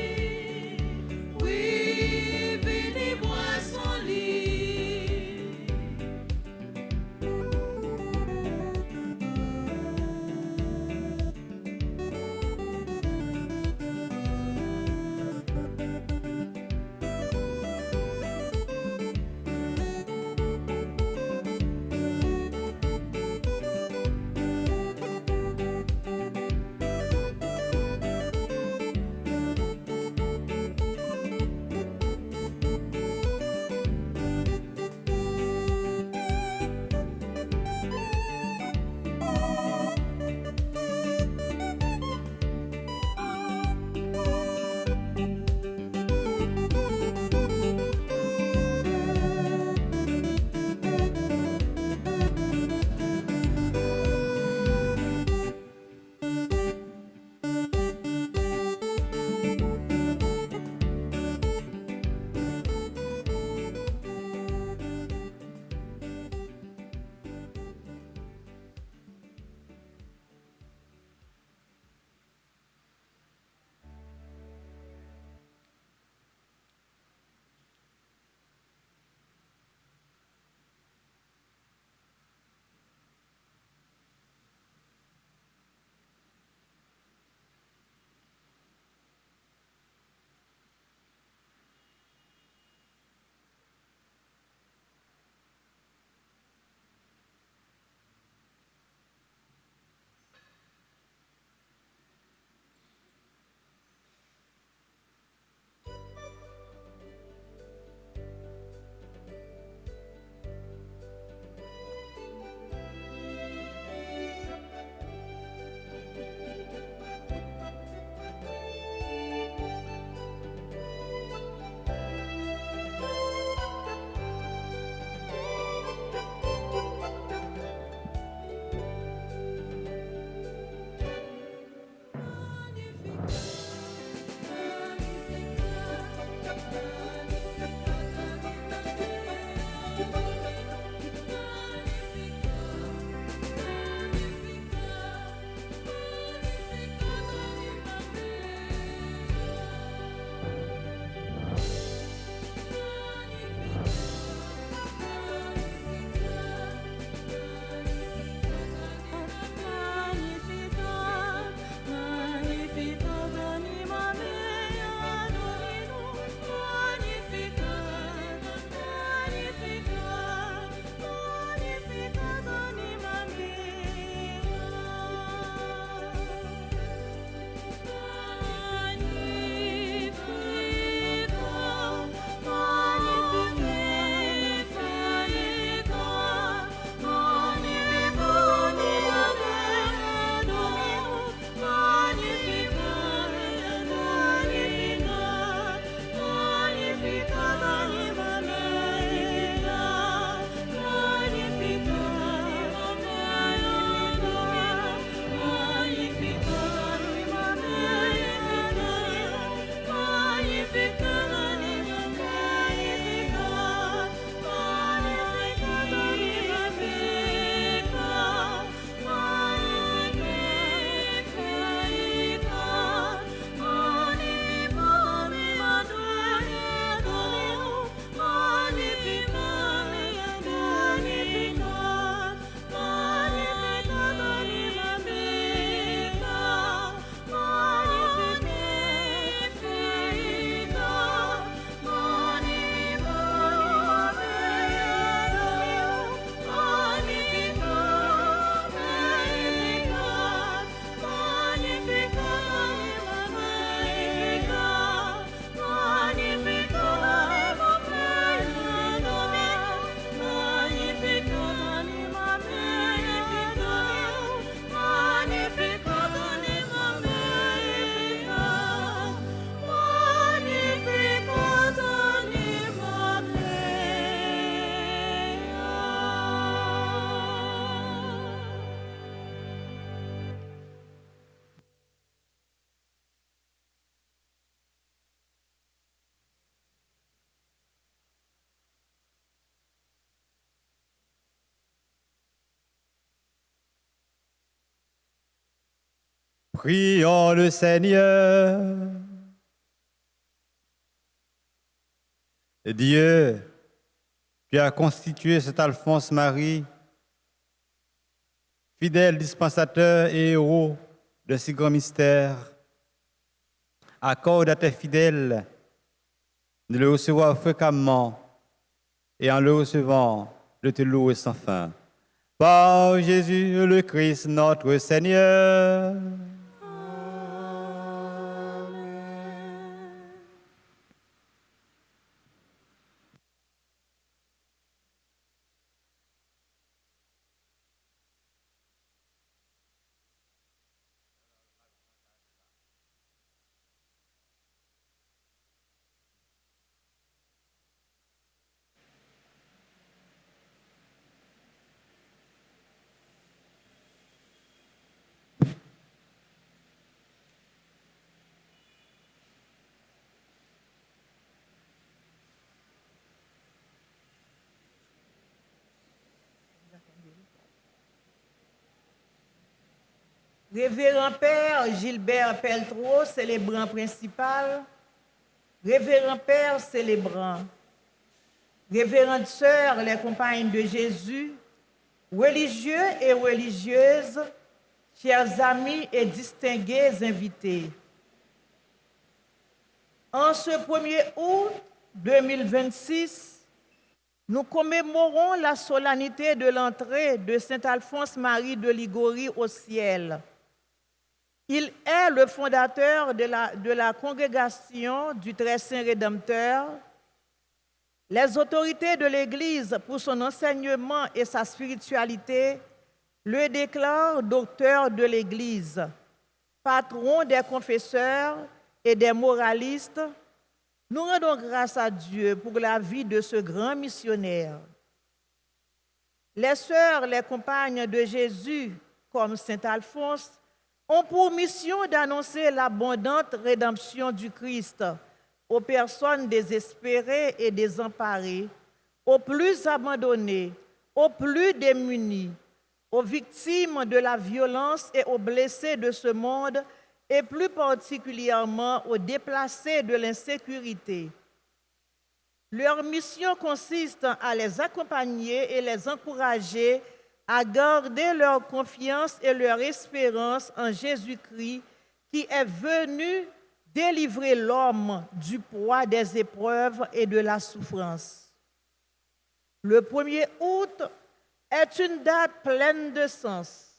Prions le Seigneur. Dieu, tu as constitué cet Alphonse Marie, fidèle dispensateur et héros de si grands mystères. Accorde à tes fidèles de le recevoir fréquemment et en le recevant, de te louer sans fin. Par Jésus le Christ, notre Seigneur. Révérend Père Gilbert Peltreau, célébrant principal. Révérend Père célébrant. Révérende Sœur, les compagnes de Jésus, religieux et religieuses, chers amis et distingués invités. En ce 1er août 2026, nous commémorons la solennité de l'entrée de Saint Alphonse Marie de Liguori au ciel. Il est le fondateur de la congrégation du Très Saint Rédempteur. Les autorités de l'Église, pour son enseignement et sa spiritualité, le déclarent docteur de l'Église, patron des confesseurs et des moralistes. Nous rendons grâce à Dieu pour la vie de ce grand missionnaire. Les sœurs, les compagnes de Jésus, comme Saint Alphonse, ont pour mission d'annoncer l'abondante rédemption du Christ aux personnes désespérées et désemparées, aux plus abandonnés, aux plus démunis, aux victimes de la violence et aux blessés de ce monde, et plus particulièrement aux déplacés de l'insécurité. Leur mission consiste à les accompagner et les encourager à garder leur confiance et leur espérance en Jésus-Christ qui est venu délivrer l'homme du poids des épreuves et de la souffrance. Le 1er août est une date pleine de sens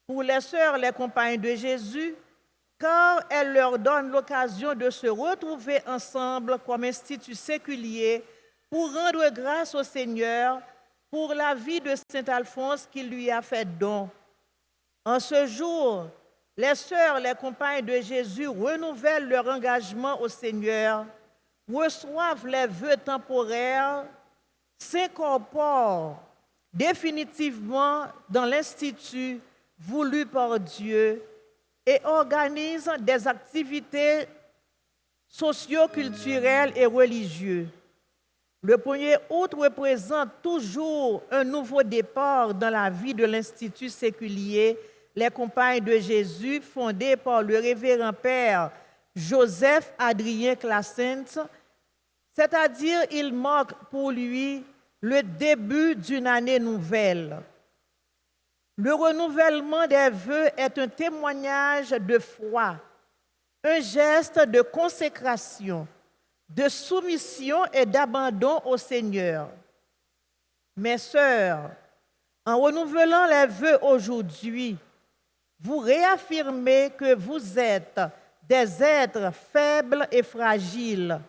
pour les sœurs, les compagnes de Jésus, car elle leur donne l'occasion de se retrouver ensemble comme institut séculier pour rendre grâce au Seigneur pour la vie de Saint Alphonse qui lui a fait don. En ce jour, les sœurs, les compagnes de Jésus renouvellent leur engagement au Seigneur, reçoivent les vœux temporaires, s'incorporent définitivement dans l'institut voulu par Dieu et organisent des activités socio-culturelles et religieuses. Le 1er août représente toujours un nouveau départ dans la vie de l'Institut séculier Les Compagnes de Jésus, fondé par le révérend Père Joseph Adrien Classens, c'est-à-dire il marque pour lui le début d'une année nouvelle. Le renouvellement des vœux est un témoignage de foi, un geste de consécration, de soumission et d'abandon au Seigneur. Mes sœurs, en renouvelant les vœux aujourd'hui, vous réaffirmez que vous êtes des êtres faibles et fragiles,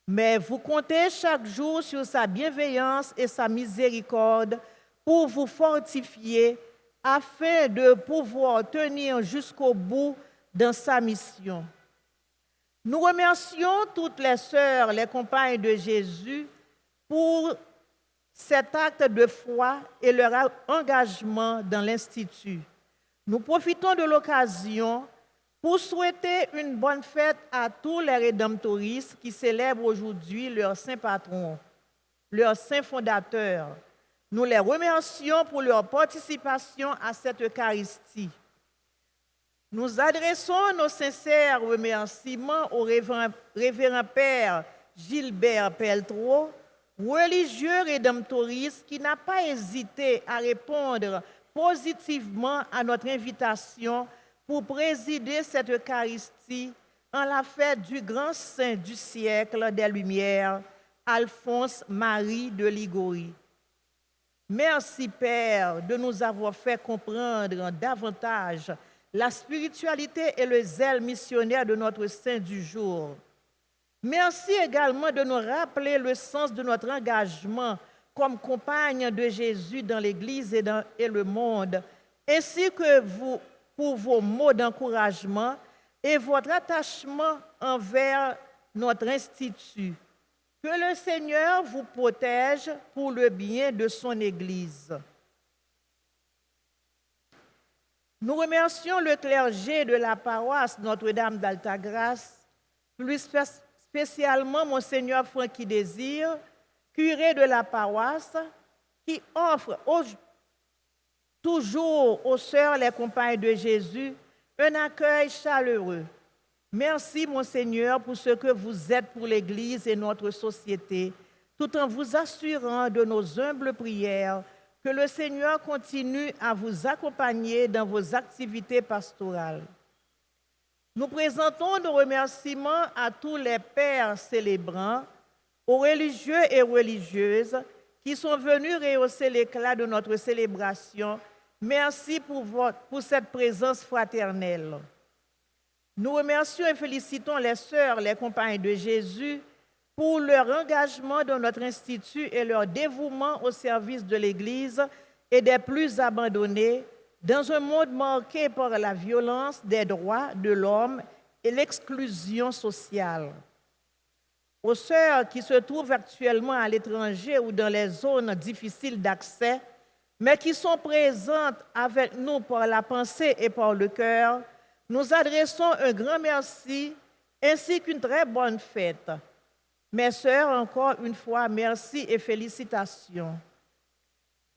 mais vous comptez chaque jour sur sa bienveillance et sa miséricorde pour vous fortifier afin de pouvoir tenir jusqu'au bout dans sa mission. Nous remercions toutes les sœurs, les compagnes de Jésus, pour cet acte de foi et leur engagement dans l'Institut. Nous profitons de l'occasion pour souhaiter une bonne fête à tous les rédemptoristes qui célèbrent aujourd'hui leur saint patron, leur saint fondateur. Nous les remercions pour leur participation à cette Eucharistie. Nous adressons nos sincères remerciements au révérend Père Gilbert Peltreau, religieux rédemptoriste qui n'a pas hésité à répondre positivement à notre invitation pour présider cette Eucharistie en la fête du grand saint du siècle des Lumières, Alphonse Marie de Ligorie. Merci Père de nous avoir fait comprendre davantage la spiritualité et le zèle missionnaire de notre saint du jour. Merci également de nous rappeler le sens de notre engagement comme compagne de Jésus dans l'Église et le monde, ainsi que pour vos mots d'encouragement et votre attachement envers notre institut. Que le Seigneur vous protège pour le bien de son Église. Nous remercions le clergé de la paroisse Notre-Dame d'Altagrace, plus spécialement Monseigneur Francky Désir, curé de la paroisse, qui offre toujours aux sœurs les compagnes de Jésus un accueil chaleureux. Merci, Monseigneur, pour ce que vous êtes pour l'Église et notre société, tout en vous assurant de nos humbles prières que le Seigneur continue à vous accompagner dans vos activités pastorales. Nous présentons nos remerciements à tous les pères célébrants, aux religieux et religieuses qui sont venus rehausser l'éclat de notre célébration. Merci pour cette présence fraternelle. Nous remercions et félicitons les sœurs, les compagnes de Jésus, pour leur engagement dans notre institut et leur dévouement au service de l'Église et des plus abandonnés, dans un monde marqué par la violence des droits de l'homme et l'exclusion sociale. Aux sœurs qui se trouvent actuellement à l'étranger ou dans les zones difficiles d'accès, mais qui sont présentes avec nous par la pensée et par le cœur, nous adressons un grand merci ainsi qu'une très bonne fête. Mes sœurs, encore une fois, merci et félicitations.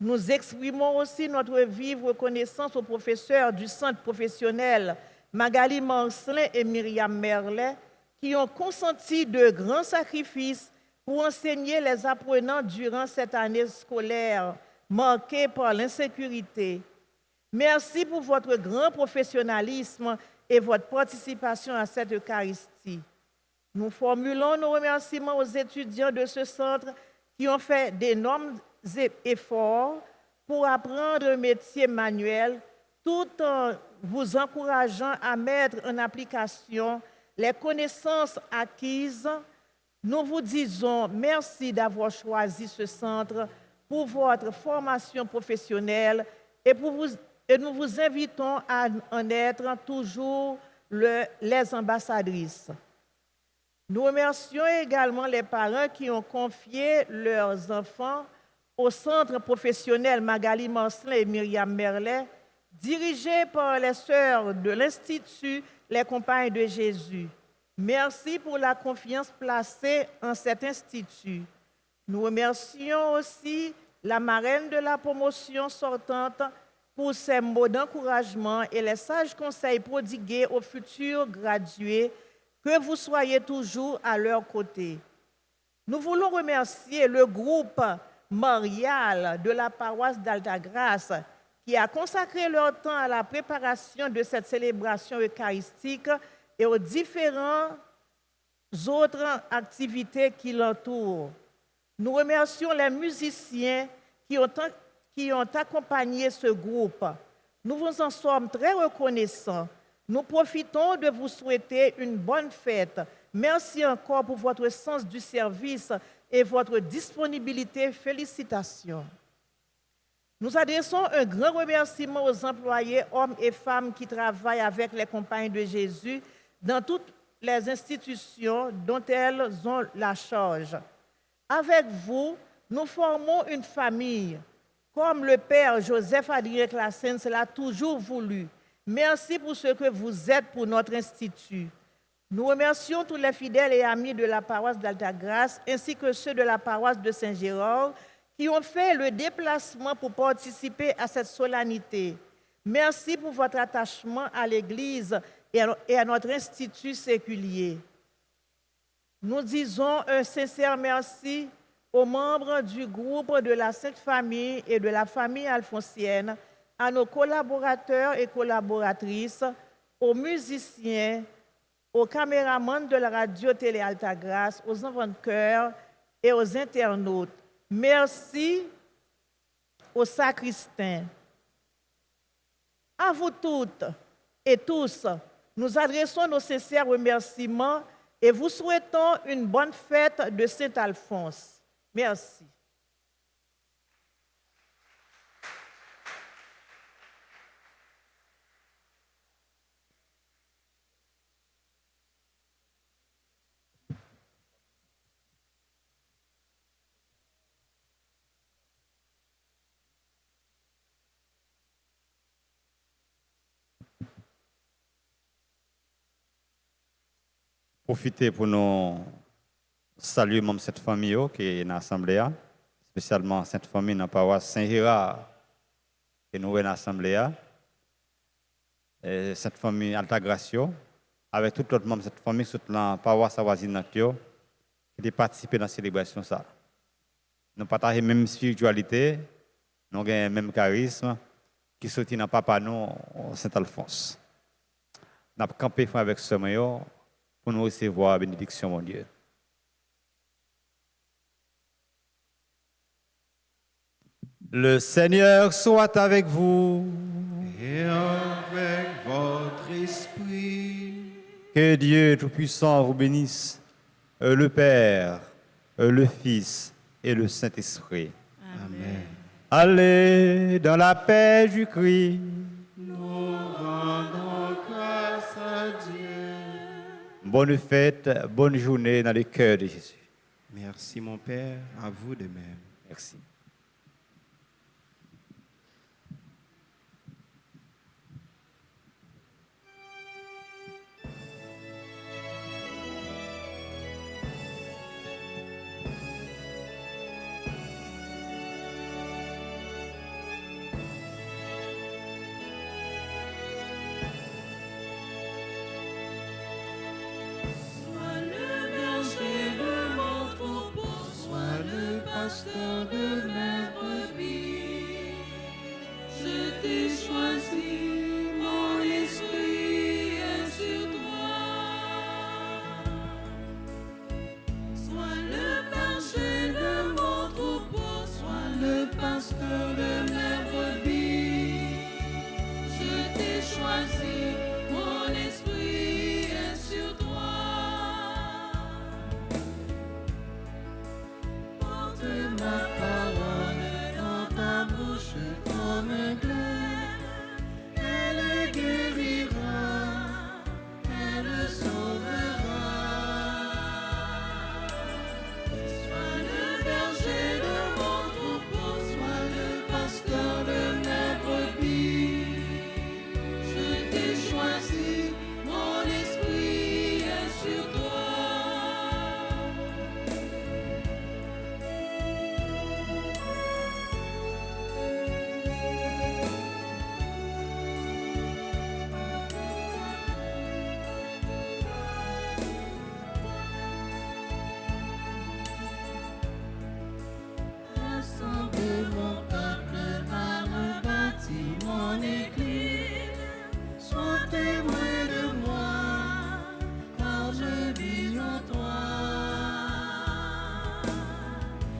Nous exprimons aussi notre vive reconnaissance aux professeurs du centre professionnel Magali Marcelin et Myriam Merlet qui ont consenti de grands sacrifices pour enseigner les apprenants durant cette année scolaire marquée par l'insécurité. Merci pour votre grand professionnalisme et votre participation à cette Eucharistie. Nous formulons nos remerciements aux étudiants de ce centre qui ont fait d'énormes efforts pour apprendre un métier manuel tout en vous encourageant à mettre en application les connaissances acquises. Nous vous disons merci d'avoir choisi ce centre pour votre formation professionnelle et nous vous invitons à en être toujours les ambassadrices. Nous remercions également les parents qui ont confié leurs enfants au centre professionnel Magali Marcelin et Myriam Merlet, dirigé par les sœurs de l'Institut Les Compagnes de Jésus. Merci pour la confiance placée en cet institut. Nous remercions aussi la marraine de la promotion sortante pour ses mots d'encouragement et les sages conseils prodigués aux futurs gradués, que vous soyez toujours à leur côté. Nous voulons remercier le groupe marial de la paroisse d'Altagrace qui a consacré leur temps à la préparation de cette célébration eucharistique et aux différentes autres activités qui l'entourent. Nous remercions les musiciens qui ont accompagné ce groupe. Nous vous en sommes très reconnaissants. Nous profitons de vous souhaiter une bonne fête. Merci encore pour votre sens du service et votre disponibilité. Félicitations. Nous adressons un grand remerciement aux employés, hommes et femmes qui travaillent avec les compagnes de Jésus dans toutes les institutions dont elles ont la charge. Avec vous, nous formons une famille, comme le Père Joseph Adrien Classen l'a toujours voulu. Merci pour ce que vous êtes pour notre institut. Nous remercions tous les fidèles et amis de la paroisse d'Altagrace ainsi que ceux de la paroisse de Saint-Gérard qui ont fait le déplacement pour participer à cette solennité. Merci pour votre attachement à l'Église et à notre institut séculier. Nous disons un sincère merci aux membres du groupe de la Sainte Famille et de la famille alphonsienne, à nos collaborateurs et collaboratrices, aux musiciens, aux caméramans de la radio-télé Altagrace, aux enfants de chœur et aux internautes. Merci aux sacristains. À vous toutes et tous, nous adressons nos sincères remerciements et vous souhaitons une bonne fête de Saint-Alphonse. Merci. Profiter pour nous saluer même cette famille qui est dans l'Assemblée, spécialement cette famille dans la paroisse Saint-Gérard qui nous est dans l'Assemblée. Cette famille Altagracio, avec tout l'autre membre de cette famille, toute la paroisse avoisinante qui a participé dans la célébration. Nous partageons la même spiritualité, nous avons le même charisme qui sortit dans Papa nous, Saint-Alphonse. Nous avons campé avec ce maillot pour nous recevoir la bénédiction, mon Dieu. Le Seigneur soit avec vous. Et avec votre esprit. Que Dieu Tout-Puissant vous bénisse, le Père, le Fils et le Saint-Esprit. Amen. Allez dans la paix du Christ. Nous rendons grâce à Dieu. Bonne fête, bonne journée dans le cœur de Jésus. Merci mon Père, à vous de même. Merci. Sois le berger de mon troupeau, sois le pasteur de mes brebis. Je t'ai choisi, mon esprit est sur toi. Sois le berger de mon troupeau, sois le pasteur de mes brebis. Je t'ai choisi, mon esprit est sur toi. Porte ma parole dans ta bouche comme un glaive. Elle guérira, elle sauvera. Sois le berger de mon troupeau, sois le pasteur de mes brebis. Je t'ai choisi, mon esprit est sur toi. Rassemble mon peuple à rebâtir mon église. Sois témoin de moi, car je vis en toi.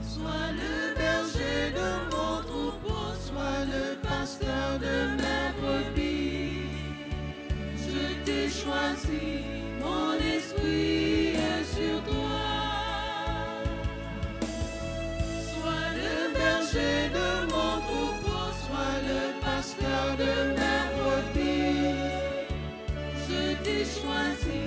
Sois le berger de mon troupeau, sois le pasteur de mes brebis. Je t'ai choisi, mon esprit est sur toi. Sois le berger de mon troupeau, sois le pasteur de mes brebis. Je t'ai choisi,